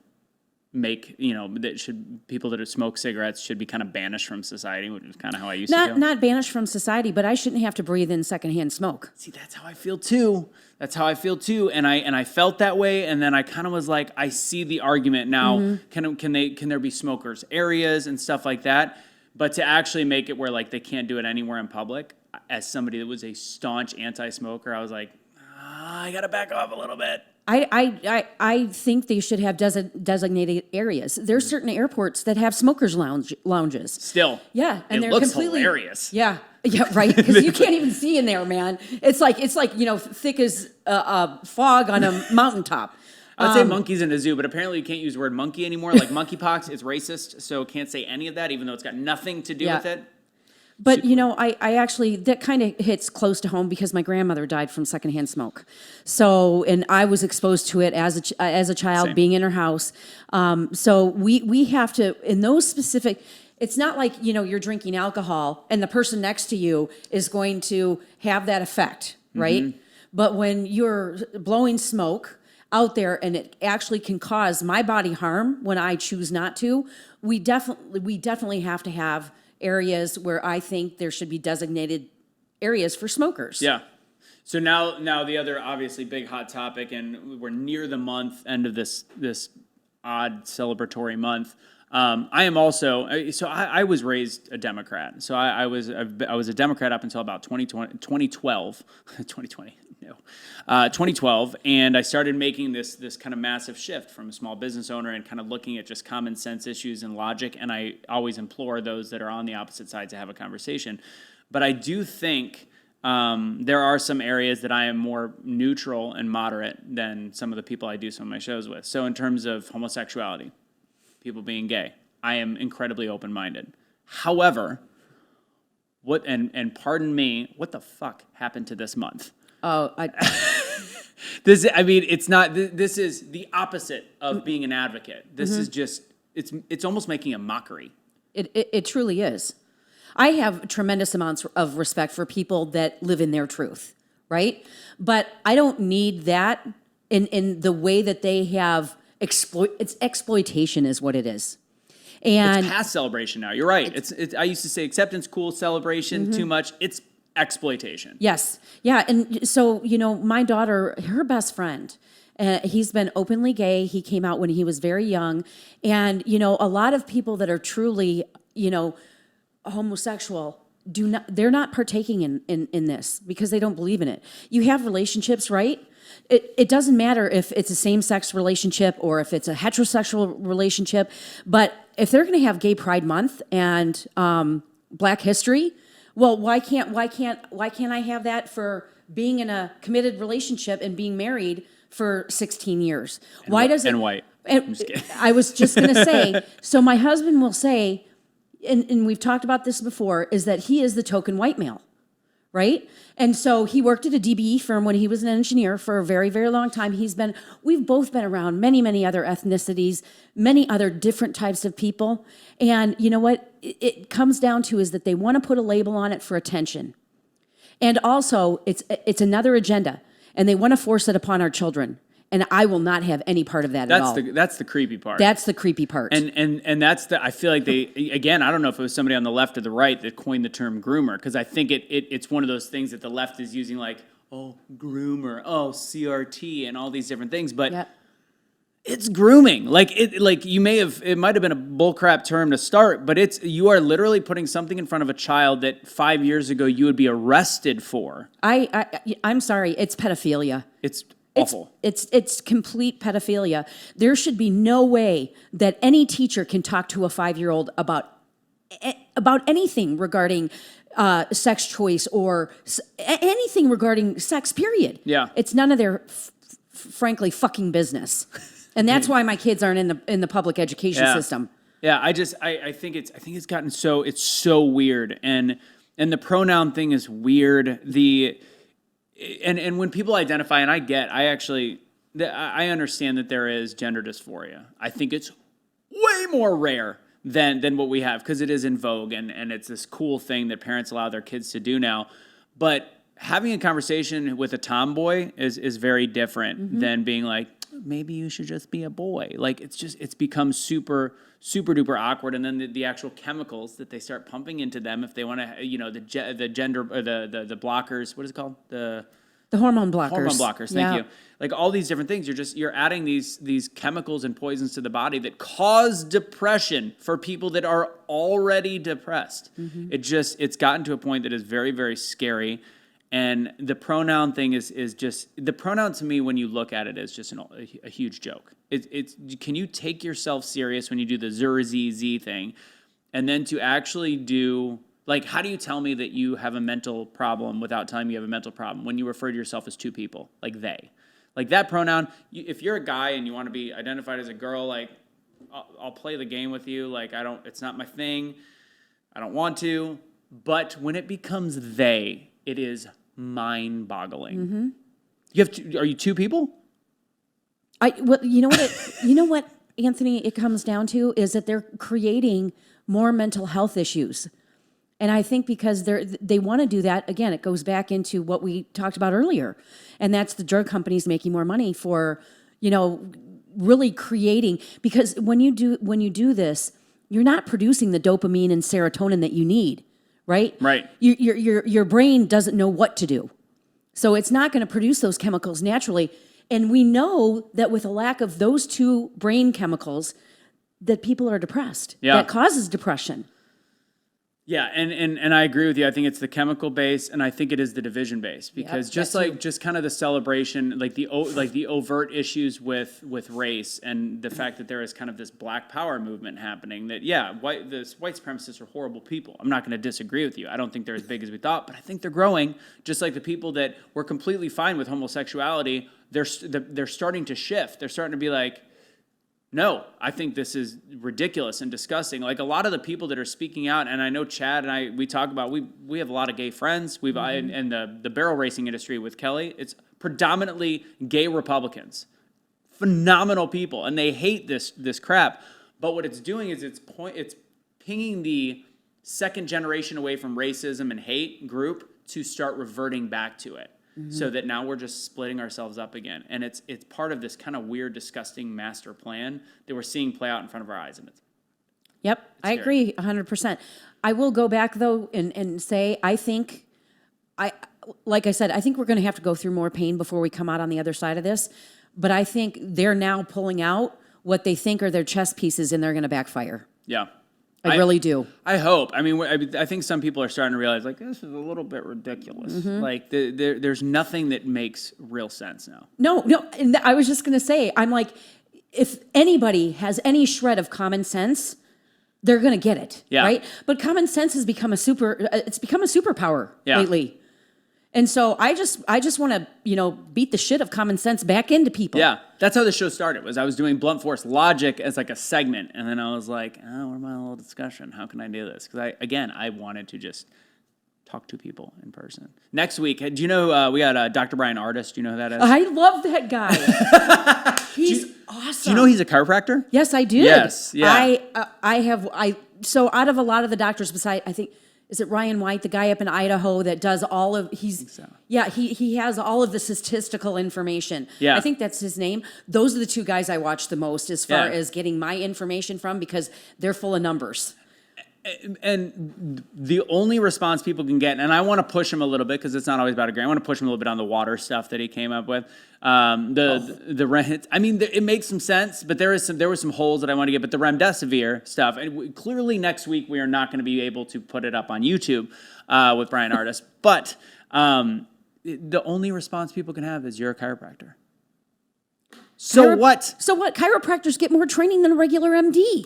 people that smoke cigarettes should be kind of banished from society, which is kind of how I used to go? Not banished from society, but I shouldn't have to breathe in secondhand smoke. See, that's how I feel too. And I felt that way, and then I kind of was like, I see the argument now. Mm-hmm. Can there be smokers areas and stuff like that? But to actually make it where they can't do it anywhere in public, as somebody that was a staunch anti-smoker, I was like, I got to back off a little bit. I think they should have designated areas. There's certain airports that have smokers lounges. Still. Yeah. And it looks hilarious. Yeah. Yeah, right. Because you can't even see in there, man. It's like thick as fog on a mountaintop. I'd say monkeys in a zoo, but apparently you can't use the word monkey anymore. Like monkeypox is racist, so can't say any of that, even though it's got nothing to do with it. But, I actually, that kind of hits close to home because my grandmother died from secondhand smoke. So, and I was exposed to it as a child. Same. Being in her house. So we have to, in those specific, it's not like, you're drinking alcohol and the person next to you is going to have that effect, right? Mm-hmm. But when you're blowing smoke out there and it actually can cause my body harm when I choose not to, we definitely have to have areas where I think there should be designated areas for smokers. Yeah. So now the other obviously big hot topic, and we're near the end of this odd celebratory month. I am also, so I was raised a Democrat. So I was a Democrat up until about 2012, and I started making this kind of massive shift from a small business owner and kind of looking at just common sense issues and logic. And I always implore those that are on the opposite side to have a conversation. But I do think there are some areas that I am more neutral and moderate than some of the people I do some of my shows with. So in terms of homosexuality, people being gay, I am incredibly open-minded. However, and pardon me, what the fuck happened to this month? Oh, it's not. This is the opposite of being an advocate. This is just. It's almost making a mockery. It truly is. I have tremendous amounts of respect for people that live in their truth, right? But I don't need that in the way that they have it's exploitation is what it is. And it's past celebration now. You're right. It's I used to say acceptance cool, celebration too much. It's exploitation. Yes. Yeah. And so, my daughter, her best friend, he's been openly gay. He came out when he was very young. And, a lot of people that are truly, homosexual they're not partaking in this because they don't believe in it. You have relationships, right? It doesn't matter if it's a same-sex relationship or if it's a heterosexual relationship, but if they're going to have Gay Pride Month and Black History, well, why can't I have that for being in a committed relationship and being married for 16 years? Why does it? And white. I was just going to say. So my husband will say, and we've talked about this before, is that he is the token white male, right? And so he worked at a DBE firm when he was an engineer for a very, very long time. We've both been around many, many other ethnicities, many other different types of people. And you know what it comes down to is that they want to put a label on it for attention. And also it's another agenda, and they want to force it upon our children. And I will not have any part of that at all. That's the creepy part. That's the creepy part. And that's I feel like again, I don't know if it was somebody on the left or the right that coined the term groomer, because I think it's one of those things that the left is using, like, oh, groomer, oh, CRT, and all these different things. But yep. It's grooming. It might have been a bullcrap term to start, but you are literally putting something in front of a child that 5 years ago you would be arrested for. I'm sorry, it's pedophilia. It's awful. It's complete pedophilia. There should be no way that any teacher can talk to a 5-year-old about anything regarding sex choice or anything regarding sex, period. Yeah. It's none of their, frankly, fucking business. And that's why my kids aren't in the public education system. Yeah, I think it's gotten so weird, and the pronoun thing is weird. And when people identify, and I understand that there is gender dysphoria. I think it's way more rare than what we have, because it is in vogue, and it's this cool thing that parents allow their kids to do now. But having a conversation with a tomboy is very different than being like, maybe you should just be a boy. Like, it's become super, super duper awkward. And then the actual chemicals that they start pumping into them, if they want to, the gender, or the blockers, what is it called? The hormone blockers. Hormone blockers, thank you. Like, all these different things, you're adding these chemicals and poisons to the body that cause depression for people that are already depressed. It's gotten to a point that is very, very scary. And the pronoun thing is just, the pronoun to me, when you look at it, is just a huge joke. Can you take yourself serious when you do the ZZ thing, and then to actually do, like, how do you tell me that you have a mental problem without telling me you have a mental problem when you refer to yourself as two people, like they? Like, that pronoun, if you're a guy and you want to be identified as a girl, like, I'll play the game with you. Like, it's not my thing. I don't want to. But when it becomes they, it is mind-boggling. Are you two people? You know what, Anthony, it comes down to is that they're creating more mental health issues. And I think because they want to do that, again, it goes back into what we talked about earlier. And that's the drug companies making more money for, really creating, because when you do this, you're not producing the dopamine and serotonin that you need. Right? Right. Your brain doesn't know what to do. So it's not going to produce those chemicals naturally. And we know that with a lack of those two brain chemicals, that people are depressed. Yeah. That causes depression. Yeah, and I agree with you. I think it's the chemical base, and I think it is the division base, because just kind of the celebration, like the overt issues with race, and the fact that there is kind of this Black Power movement happening. That white supremacists are horrible people. I'm not going to disagree with you. I don't think they're as big as we thought, but I think they're growing. Just like the people that were completely fine with homosexuality, they're starting to shift. They're starting to be like, no, I think this is ridiculous and disgusting. Like, a lot of the people that are speaking out, and I know Chad and we talk about, we have a lot of gay friends. We've in the barrel racing industry with Kelly, it's predominantly gay Republicans, phenomenal people, and they hate this crap. But what it's doing is it's pinging the second generation away from racism and hate group to start reverting back to it. So that now we're just splitting ourselves up again. And it's part of this kind of weird, disgusting master plan that we're seeing play out in front of our eyes. And I agree 100%. I will go back, though, and say I think like I said, I think we're going to have to go through more pain before we come out on the other side of this. But I think they're now pulling out what they think are their chess pieces, and they're going to backfire. Yeah. I really do. I hope. I mean, I think some people are starting to realize, like, this is a little bit ridiculous. Mm-hmm. Like, there's nothing that makes real sense now. No. And I was just going to say, I'm like, if anybody has any shred of common sense, they're going to get it, right? But common sense has become it's become a superpower lately. And so I just want to, beat the shit of common sense back into people. Yeah, that's how the show started. I was doing blunt force logic as like a segment, and then I was like, oh, where's my little discussion? How can I do this? Because I wanted to just talk to people in person. Next week, do you know we got Dr. Brian Artist? Do you know who that is? I love that guy. He's awesome. Do you know he's a chiropractor? Yes, I do. Yes, yeah. So out of a lot of the doctors, besides, I think, is it Ryan White, the guy up in Idaho that does all of, he has all of the statistical information. Yeah. I think that's his name. Those are the two guys I watch the most as far as getting my information from, because they're full of numbers. And the only response people can get, and I want to push him a little bit because it's not always about a grant. I want to push him a little bit on the water stuff that he came up with. The rent. I mean, it makes some sense, but there were some holes that I want to get. But the remdesivir stuff, and clearly next week we are not going to be able to put it up on YouTube with Brian Artist. But the only response people can have is, "You're a chiropractor." So what? So what? Chiropractors get more training than a regular MD.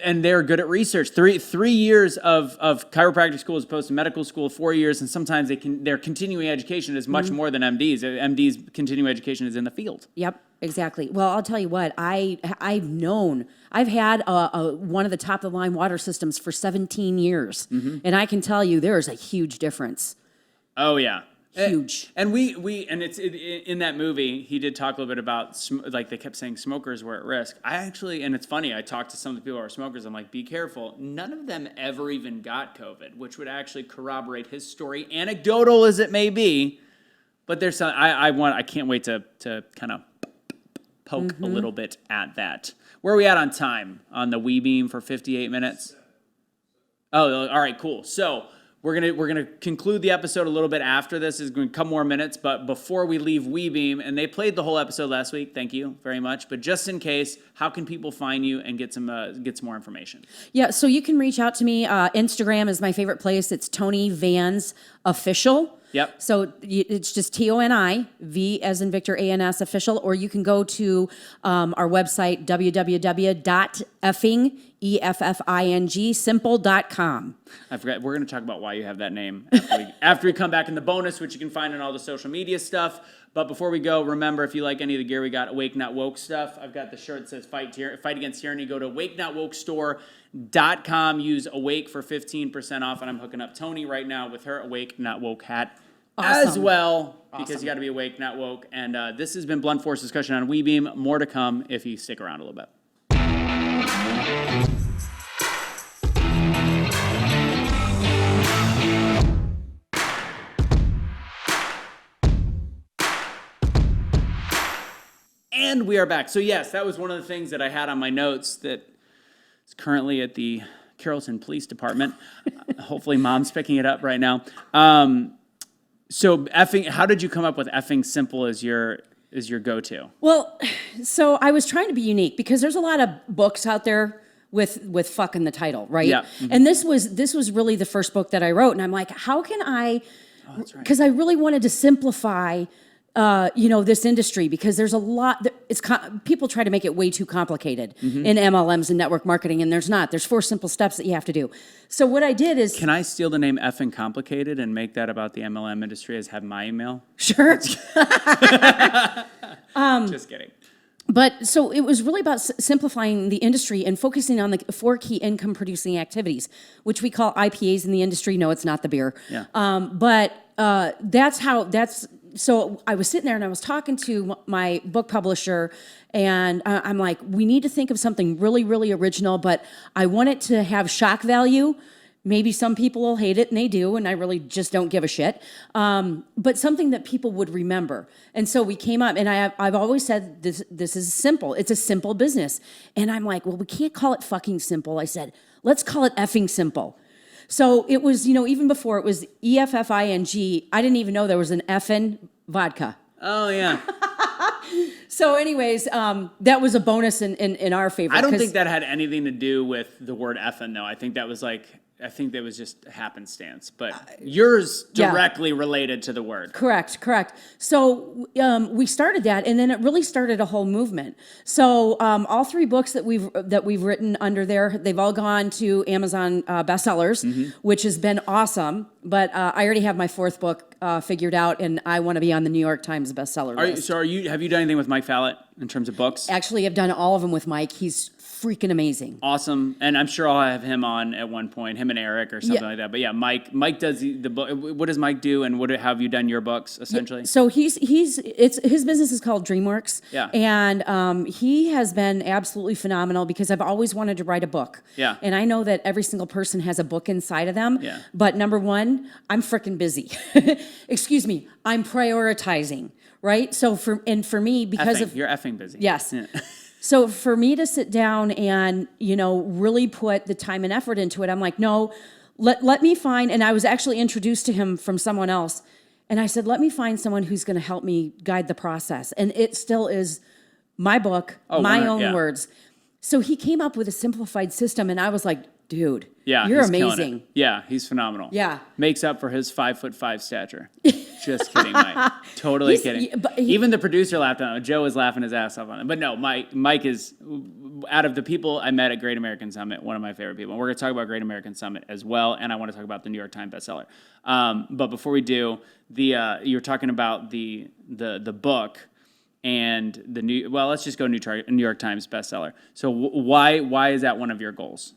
And they're good at research. Three years of chiropractic school as opposed to medical school, 4 years, and sometimes their continuing education is much more than MDs. MDs' continuing education is in the field. Yep, exactly. Well, I'll tell you what, I've had one of the top of the line water systems for 17 years, and I can tell you there is a huge difference. Oh yeah. Huge. And it's in that movie, he did talk a little bit about, like, they kept saying smokers were at risk. And it's funny, I talked to some of the people who are smokers, I'm like, be careful. None of them ever even got COVID, which would actually corroborate his story, anecdotal as it may be. But there's some, I can't wait to kind of poke a little bit at that. Where are we at on time? On the WeBeam for 58 minutes? Oh, all right, cool. So we're gonna conclude the episode a little bit after this. Is going to come more minutes, but before we leave WeBeam, and they played the whole episode last week. Thank you very much. But just in case, how can people find you and get some more information? Yeah, so you can reach out to me. Instagram is my favorite place. It's Toni Vans Official. Yep. So it's just TONI, V as in Victor, ANS official, or you can go to our website, www.effingsimple.com. I forgot. We're going to talk about why you have that name after we come back in the bonus, which you can find in all the social media stuff. But before we go, remember, if you like any of the gear we got, Awake Not Woke stuff, I've got the shirt that says Fight Against Tyranny. Go to awakenotwokestore.com. Use Awake for 15% off. And I'm hooking up Toni right now with her Awake Not Woke hat as well, because you got to be awake, not woke. And this has been Blunt Force Discussion on WeBeam. More to come if you stick around a little bit. And we are back. So yes, that was one of the things that I had on my notes that is currently at the Carrollton Police Department. Hopefully mom's picking it up right now. So how did you come up with Effing Simple as your go-to? Well, so I was trying to be unique because there's a lot of books out there with fuck in the title, right? Yeah. Mm-hmm. And this was really the first book that I wrote, and I'm like, how can I? Because I really wanted to simplify this industry, because there's a lot. People try to make it way too complicated in MLMs and network marketing, and there's not. There's 4 simple steps that you have to do. So what I did is, can I steal the name Effing Complicated and make that about the MLM industry as have my email? Sure. Just kidding. But so it was really about simplifying the industry and focusing on the 4 key income producing activities, which we call IPAs in the industry. No, it's not the beer. Yeah. So I was sitting there and I was talking to my book publisher, and I'm like, we need to think of something really, really original, but I want it to have shock value. Maybe some people will hate it, and they do, and I really just don't give a shit. But something that people would remember. And so we came up, and I've always said this is simple. It's a simple business. And I'm like, well, we can't call it fucking simple. I said, let's call it effing simple. So it was, even before it was EFFING, I didn't even know there was an F in vodka. Oh, yeah. So anyways, that was a bonus in our favor. I don't think that had anything to do with the word effing, though. I think that was just happenstance. But yours directly related to the word. Correct. So we started that, and then it really started a whole movement. So all 3 books that we've written under there, they've all gone to Amazon bestsellers, which has been awesome. But I already have my 4th book figured out, and I want to be on the New York Times bestseller list. Have you done anything with Mike Fallett in terms of books? Actually, I've done all of them with Mike. He's freaking amazing. Awesome. And I'm sure I'll have him on at one point, him and Eric or something like that. But yeah, Mike does the book. What does Mike do, and how have you done your books essentially? So his business is called DreamWorks. Yeah. And he has been absolutely phenomenal because I've always wanted to write a book. Yeah. And I know that every single person has a book inside of them. Yeah. But number one, I'm freaking busy. Excuse me, I'm prioritizing, right? So for me, because you're effing busy. Yes. Yeah. So for me to sit down and, really put the time and effort into it, I'm like, no, let me find, and I was actually introduced to him from someone else, and I said, let me find someone who's going to help me guide the process. And it still is my book, my own words. So he came up with a simplified system, and I was like, dude, you're amazing. Yeah, he's phenomenal. Yeah. Makes up for his 5'5" stature. Just kidding, Mike. Totally kidding. Even the producer laughed on it. Joe was laughing his ass off on it. But no, Mike is, out of the people I met at Great American Summit, one of my favorite people. And we're going to talk about Great American Summit as well, and I want to talk about the New York Times bestseller. But before we do, you were talking about the book and let's just go New York Times bestseller. So why is that one of your goals?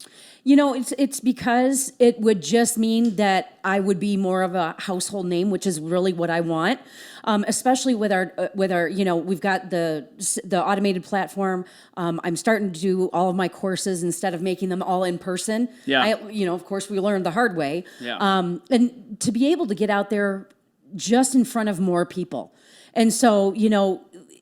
It's because it would just mean that I would be more of a household name, which is really what I want. Especially with our we've got the automated platform. I'm starting to do all of my courses instead of making them all in person. Yeah. Of course, we learned the hard way. Yeah. And to be able to get out there just in front of more people. And so,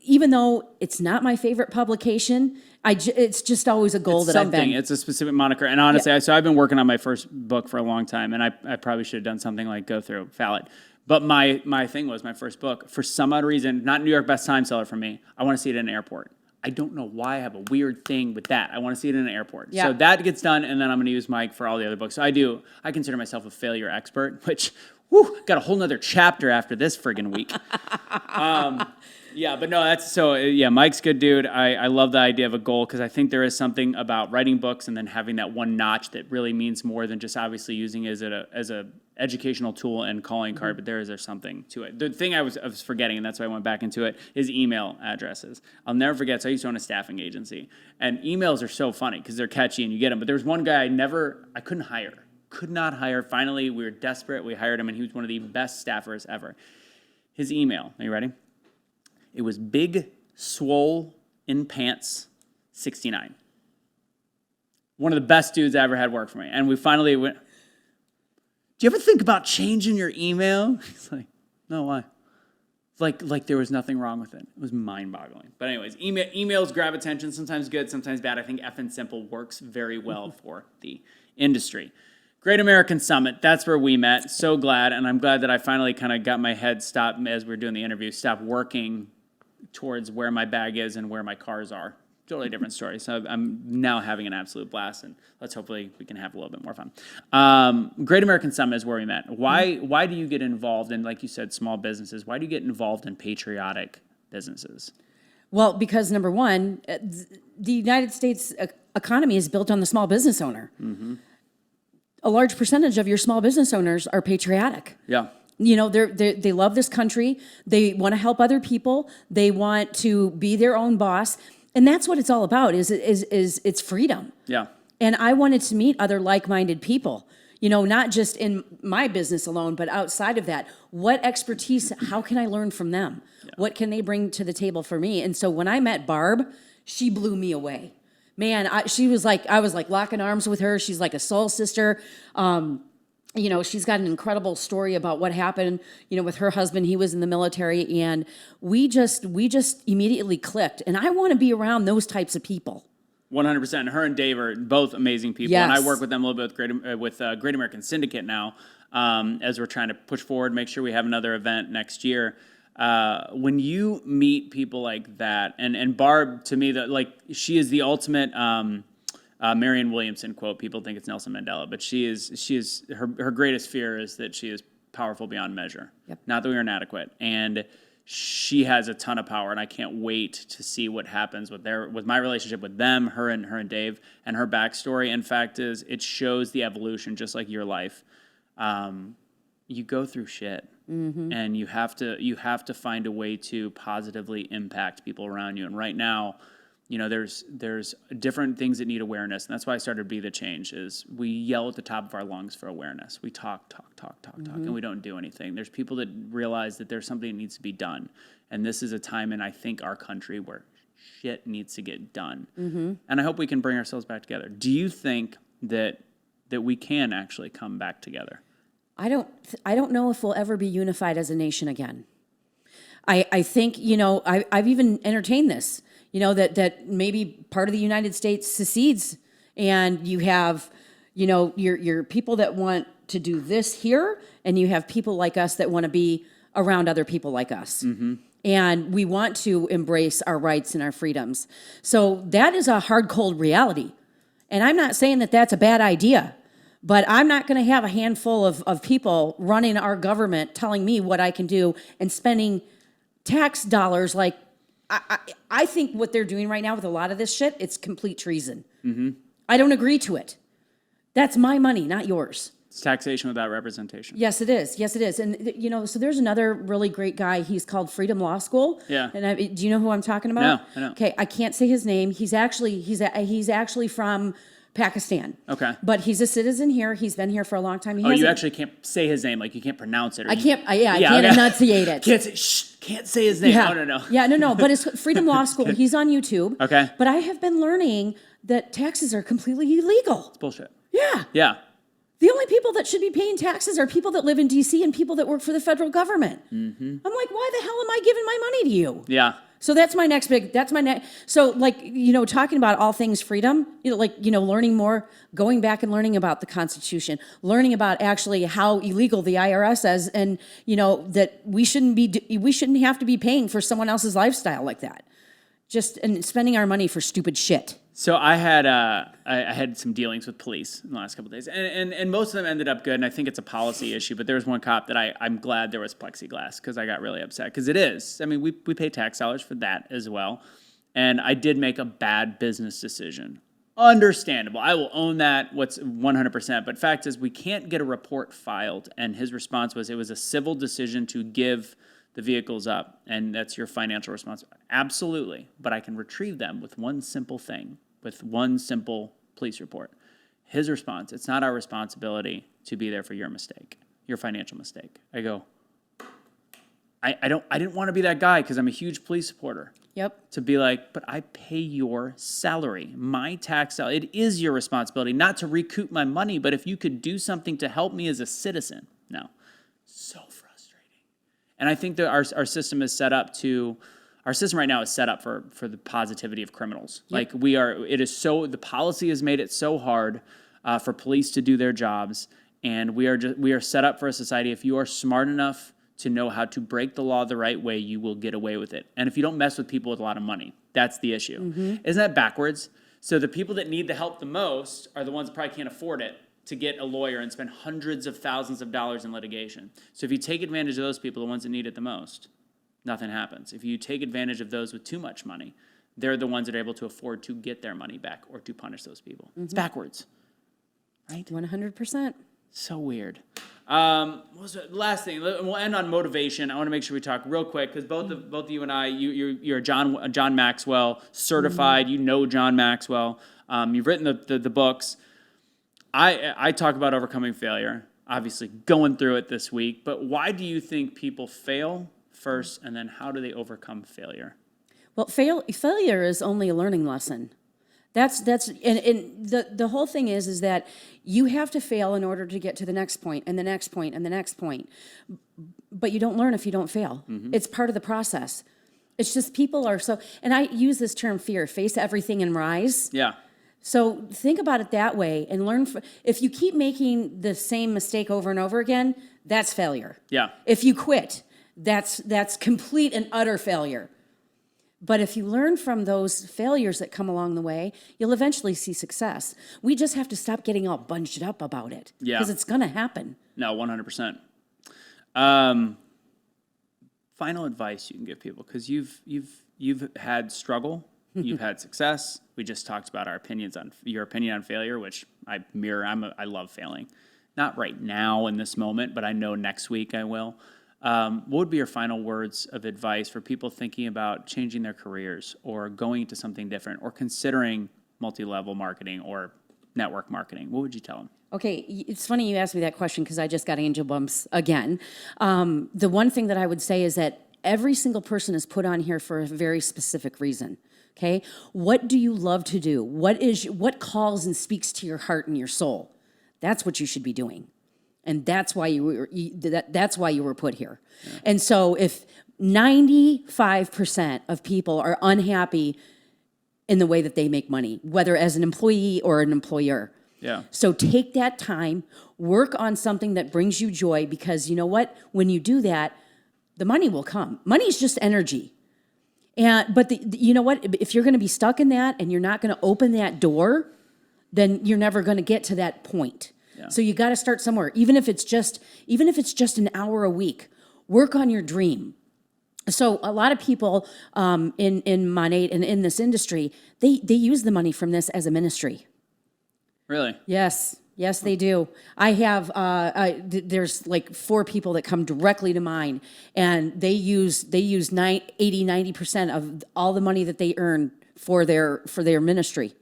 even though it's not my favorite publication, it's just always a goal I've been. It's a specific moniker. And honestly, so I've been working on my first book for a long time, and I probably should have done something like go through Fallett. But my thing was my first book, for some odd reason, not New York Best Time Seller for me. I want to see it in an airport. I don't know why I have a weird thing with that. I want to see it in an airport. Yeah. So that gets done, and then I'm going to use Mike for all the other books. So I consider myself a failure expert, which, got a whole nother chapter after this friggin' week. Yeah, but no, Mike's a good dude. I love the idea of a goal because I think there is something about writing books and then having that one notch that really means more than just obviously using it as a educational tool and calling card, but there's something to it. The thing I was forgetting, and that's why I went back into it, is email addresses. I'll never forget, so I used to own a staffing agency, and emails are so funny because they're catchy and you get them, but there's one guy I could not hire. Finally, we were desperate. We hired him, and he was one of the best staffers ever. His email, are you ready? It was Big Swole in Pants 69. One of the best dudes I ever had work for me. And we finally went, do you ever think about changing your email? He's like, no, why? Like there was nothing wrong with it. It was mind-boggling. But anyways, emails grab attention, sometimes good, sometimes bad. I think Effing Simple works very well for the industry. Great American Summit, that's where we met. So glad, and I'm glad that I finally kind of got my head stopped as we were doing the interview, stopped working towards where my bag is and where my cars are. Totally different story. So I'm now having an absolute blast, and hopefully we can have a little bit more fun. Great American Summit is where we met. Why do you get involved in, like you said, small businesses? Why do you get involved in patriotic businesses? Well, because number one, the United States economy is built on the small business owner. Mm-hmm. A large percentage of your small business owners are patriotic. Yeah. They love this country. They want to help other people. They want to be their own boss. And that's what it's all about, is it's freedom. Yeah. And I wanted to meet other like-minded people, not just in my business alone, but outside of that. What expertise, how can I learn from them? Yeah. What can they bring to the table for me? And so when I met Barb, she blew me away. Man, I was like locking arms with her. She's like a soul sister. She's got an incredible story about what happened, with her husband. He was in the military, and we just immediately clicked. And I want to be around those types of people. 100%. Her and Dave are both amazing people, Yes. and I work with them a little bit with Great American Syndicate now, as we're trying to push forward, make sure we have another event next year. When you meet people like that, and Barb, to me, she is the ultimate Marianne Williamson quote. People think it's Nelson Mandela, but she is her greatest fear is that she is powerful beyond measure. Yep. Not that we are inadequate, and she has a ton of power, and I can't wait to see what happens with my relationship with them, her and Dave, and her backstory. In fact, it shows the evolution, just like your life. You go through shit, and you have to find a way to positively impact people around you. And right now, there's different things that need awareness, and that's why I started Be the Change. Is we yell at the top of our lungs for awareness. We talk, and we don't do anything. There's people that realize that there's something that needs to be done, and this is a time in, I think, our country where shit needs to get done. And I hope we can bring ourselves back together. Do you think that we can actually come back together? I don't know if we'll ever be unified as a nation again. I think, I've even entertained this, that maybe part of the United States secedes, and you have, your people that want to do this here, and you have people like us that want to be around other people like us. And we want to embrace our rights and our freedoms. So that is a hard, cold reality. And I'm not saying that that's a bad idea. But I'm not going to have a handful of people running our government telling me what I can do and spending tax dollars like I think what they're doing right now with a lot of this shit, it's complete treason. I don't agree to it. That's my money, not yours. It's taxation without representation. Yes, it is. Yes, it is. And, so there's another really great guy. He's called Freedom Law School. Yeah. And do you know who I'm talking about? No, I know. Okay, I can't say his name. He's actually from Pakistan. Okay. But he's a citizen here. He's been here for a long time. You actually can't say his name, like you can't pronounce it. I can't enunciate it. Can't say his name. Yeah. No. Yeah, no. But it's Freedom Law School. He's on YouTube. Okay. But I have been learning that taxes are completely illegal. It's bullshit. Yeah. Yeah. The only people that should be paying taxes are people that live in D.C. and people that work for the federal government. I'm like, why the hell am I giving my money to you? Yeah. So that's my next. So talking about all things freedom, learning more, going back and learning about the Constitution, learning about actually how illegal the IRS is, and, that we shouldn't have to be paying for someone else's lifestyle like that. And spending our money for stupid shit. So I had some dealings with police in the last couple of days, and most of them ended up good. And I think it's a policy issue. But there was one cop that I'm glad there was plexiglass, because I got really upset, because it is. I mean, we pay tax dollars for that as well, and I did make a bad business decision. Understandable. I will own that. What's 100%. But fact is, we can't get a report filed. And his response was, it was a civil decision to give the vehicles up, and that's your financial responsibility. Absolutely. But I can retrieve them with one simple thing, with one simple police report. His response, it's not our responsibility to be there for your mistake, your financial mistake. I go, I didn't want to be that guy, because I'm a huge police supporter. Yep. To be like, but I pay your salary, my tax salary. It is your responsibility not to recoup my money, but if you could do something to help me as a citizen. No. So frustrating. And I think that our system is set up to, our system right now is set up for the positivity of criminals. Yep. Like the policy has made it so hard for police to do their jobs. And we are set up for a society, if you are smart enough to know how to break the law the right way, you will get away with it. And if you don't mess with people with a lot of money, that's the issue. Isn't that backwards? So the people that need the help the most are the ones that probably can't afford it to get a lawyer and spend hundreds of thousands of dollars in litigation. So if you take advantage of those people, the ones that need it the most, nothing happens. If you take advantage of those with too much money, they're the ones that are able to afford to get their money back or to punish those people. It's backwards, right? 100%. So weird. Last thing, we'll end on motivation. I want to make sure we talk real quick, because both of you and I, you're John Maxwell certified. You know John Maxwell. You've written the books. I talk about overcoming failure, obviously going through it this week. But why do you think people fail first, and then how do they overcome failure? Well, failure is only a learning lesson. And the whole thing is that you have to fail in order to get to the next point and the next point and the next point. But you don't learn if you don't fail. It's part of the process. It's just people are so, and I use this term fear, face everything and rise. Yeah. So think about it that way and learn. If you keep making the same mistake over and over again, that's failure. Yeah. If you quit, that's complete and utter failure. But if you learn from those failures that come along the way, you'll eventually see success. We just have to stop getting all bunched up about it. Yeah. Because it's going to happen. No, 100%. Final advice you can give people, because you've had struggle, you've had success. We just talked about your opinion on failure, which I mirror. I love failing, not right now in this moment, but I know next week I will. What would be your final words of advice for people thinking about changing their careers or going into something different or considering multi-level marketing or network marketing? What would you tell them? Okay, it's funny you asked me that question because I just got angel bumps again. The one thing that I would say is that every single person is put on here for a very specific reason. Okay, what do you love to do? What calls and speaks to your heart and your soul? That's what you should be doing, and that's why that's why you were put here. Yeah. And so, if 95% of people are unhappy in the way that they make money, whether as an employee or an employer. Yeah. So take that time, work on something that brings you joy, because you know what? When you do that, the money will come. Money is just energy. But you know what? If you're going to be stuck in that and you're not going to open that door, then you're never going to get to that point. Yeah. So you got to start somewhere, even if it's just an hour a week. Work on your dream. So a lot of people in Monat and in this industry, they use the money from this as a ministry. Really? Yes, they do. I have, there's like 4 people that come directly to mine, and they use 80-90% of all the money that they earn for their ministry.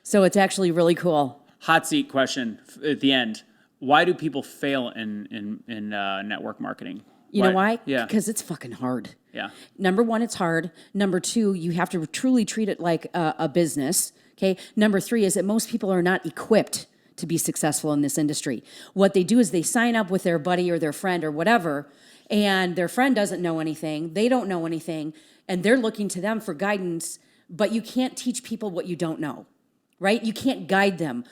So it's actually really cool. Hot seat question at the end. Why do people fail in network marketing? You know why? Yeah. Because it's fucking hard. Yeah. Number 1, it's hard. Number 2, you have to truly treat it like a business. Okay. Number 3 is that most people are not equipped to be successful in this industry. What they do is they sign up with their buddy or their friend or whatever, and their friend doesn't know anything, they don't know anything, and they're looking to them for guidance, but you can't teach people what you don't know, right? You can't guide them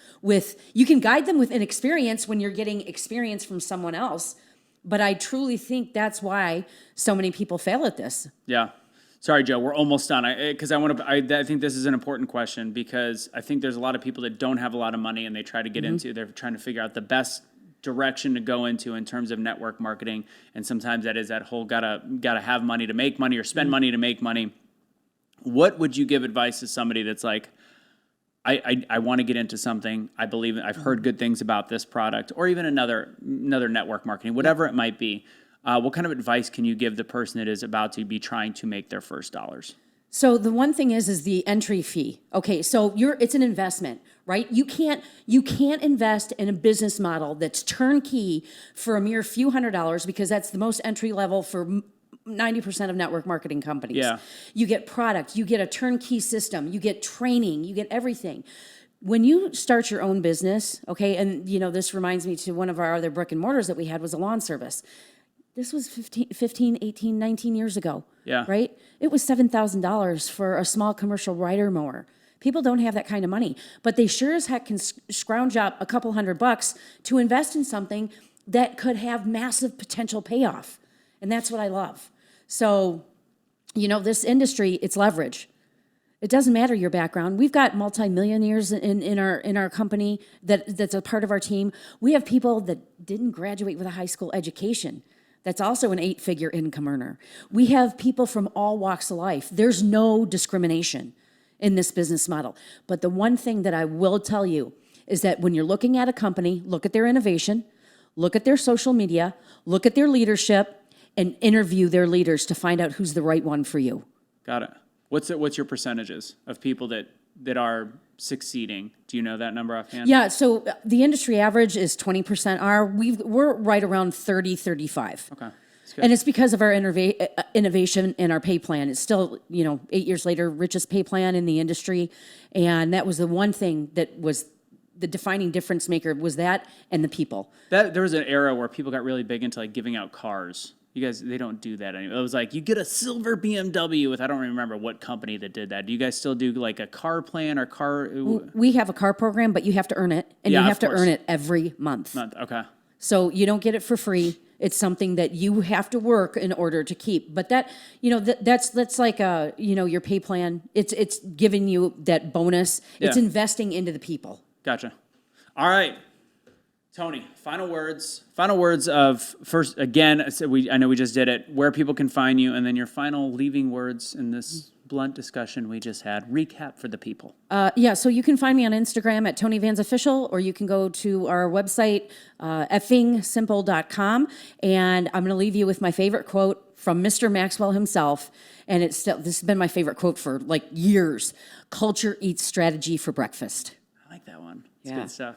you can guide them with inexperience when you're getting experience from someone else, but I truly think that's why so many people fail at this. Yeah. Sorry, Joe, we're almost done. I think this is an important question, because I think there's a lot of people that don't have a lot of money and they try to get into, they're trying to figure out the best direction to go into in terms of network marketing. And sometimes that is that whole gotta have money to make money or spend money to make money. What would you give advice to somebody that's like, I want to get into something, I believe, I've heard good things about this product, or even another network marketing, whatever it might be. What kind of advice can you give the person that is about to be trying to make their first dollars? So the one thing is the entry fee. Okay, so it's an investment, right? You can't invest in a business model that's turnkey for a mere few $100s, because that's the most entry level for 90% of network marketing companies. Yeah. You get product, you get a turnkey system, you get training, you get everything. When you start your own business, okay, and this reminds me to one of our other brick and mortars that we had was a lawn service. This was 15, 18, 19 years ago, right? It was $7,000 for a small commercial rider mower. People don't have that kind of money, but they sure as heck can scrounge up a couple $100 to invest in something that could have massive potential payoff. And that's what I love. So, this industry, it's leverage. It doesn't matter your background. We've got multimillionaires in our company that's a part of our team. We have people that didn't graduate with a high school education. That's also an 8-figure income earner. We have people from all walks of life. There's no discrimination in this business model. But the one thing that I will tell you is that when you're looking at a company, look at their innovation, look at their social media, look at their leadership, and interview their leaders to find out who's the right one for you. Got it. What's your percentages of people that are succeeding? Do you know that number offhand? Yeah, so the industry average is 20%. We're right around 30, 35. Okay. And it's because of our innovation and our pay plan. It's still, 8 years later, richest pay plan in the industry. And that was the one thing that was the defining difference maker, was that and the people. There was an era where people got really big into like giving out cars. You guys, they don't do that anymore. It was like, you get a silver BMW with, I don't remember what company that did that. Do you guys still do like a car plan or car? We have a car program, but you have to earn it, and Yeah, you of have to course. earn it every month. Okay. So you don't get it for free. It's something that you have to work in order to keep. But that, that's like your pay plan. It's giving you that bonus. It's Yeah. investing into the people. Gotcha. All right. Toni, final words. Final words of first, again, I know we just did it, where people can find you, and then your final leaving words in this blunt discussion we just had. Recap for the people. So you can find me on Instagram at Toni Vans Official, or you can go to our website, effingsimple.com. And I'm going to leave you with my favorite quote from Mr. Maxwell himself. And this has been my favorite quote for like years. Culture eats strategy for breakfast. I like that one. It's Yeah. good stuff.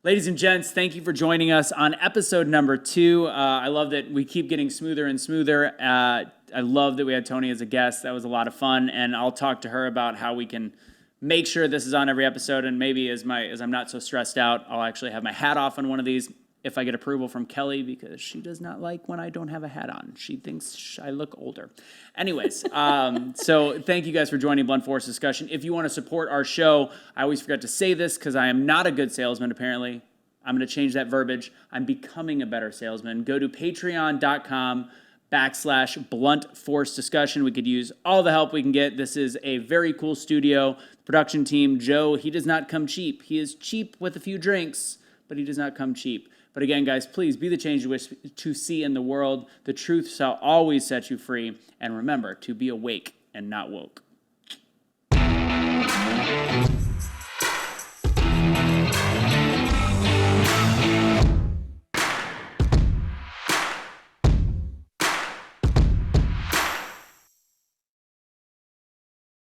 Ladies and gents, thank you for joining us on episode number 2. I love that we keep getting smoother and smoother. I love that we had Toni as a guest. That was a lot of fun, and I'll talk to her about how we can make sure this is on every episode. And maybe as I'm not so stressed out, I'll actually have my hat off on one of these if I get approval from Kelly, because she does not like when I don't have a hat on. She thinks I look older. Anyways, so thank you guys for joining Blunt Force Discussion. If you want to support our show, I always forget to say this because I am not a good salesman, apparently. I'm going to change that verbiage. I'm becoming a better salesman. Go to patreon.com/Blunt Force Discussion. We could use all the help we can get. This is a very cool studio. Production team, Joe, he does not come cheap. He is cheap with a few drinks, but he does not come cheap. But again, guys, please be the change you wish to see in the world. The truth shall always set you free. And remember to be awake and not woke.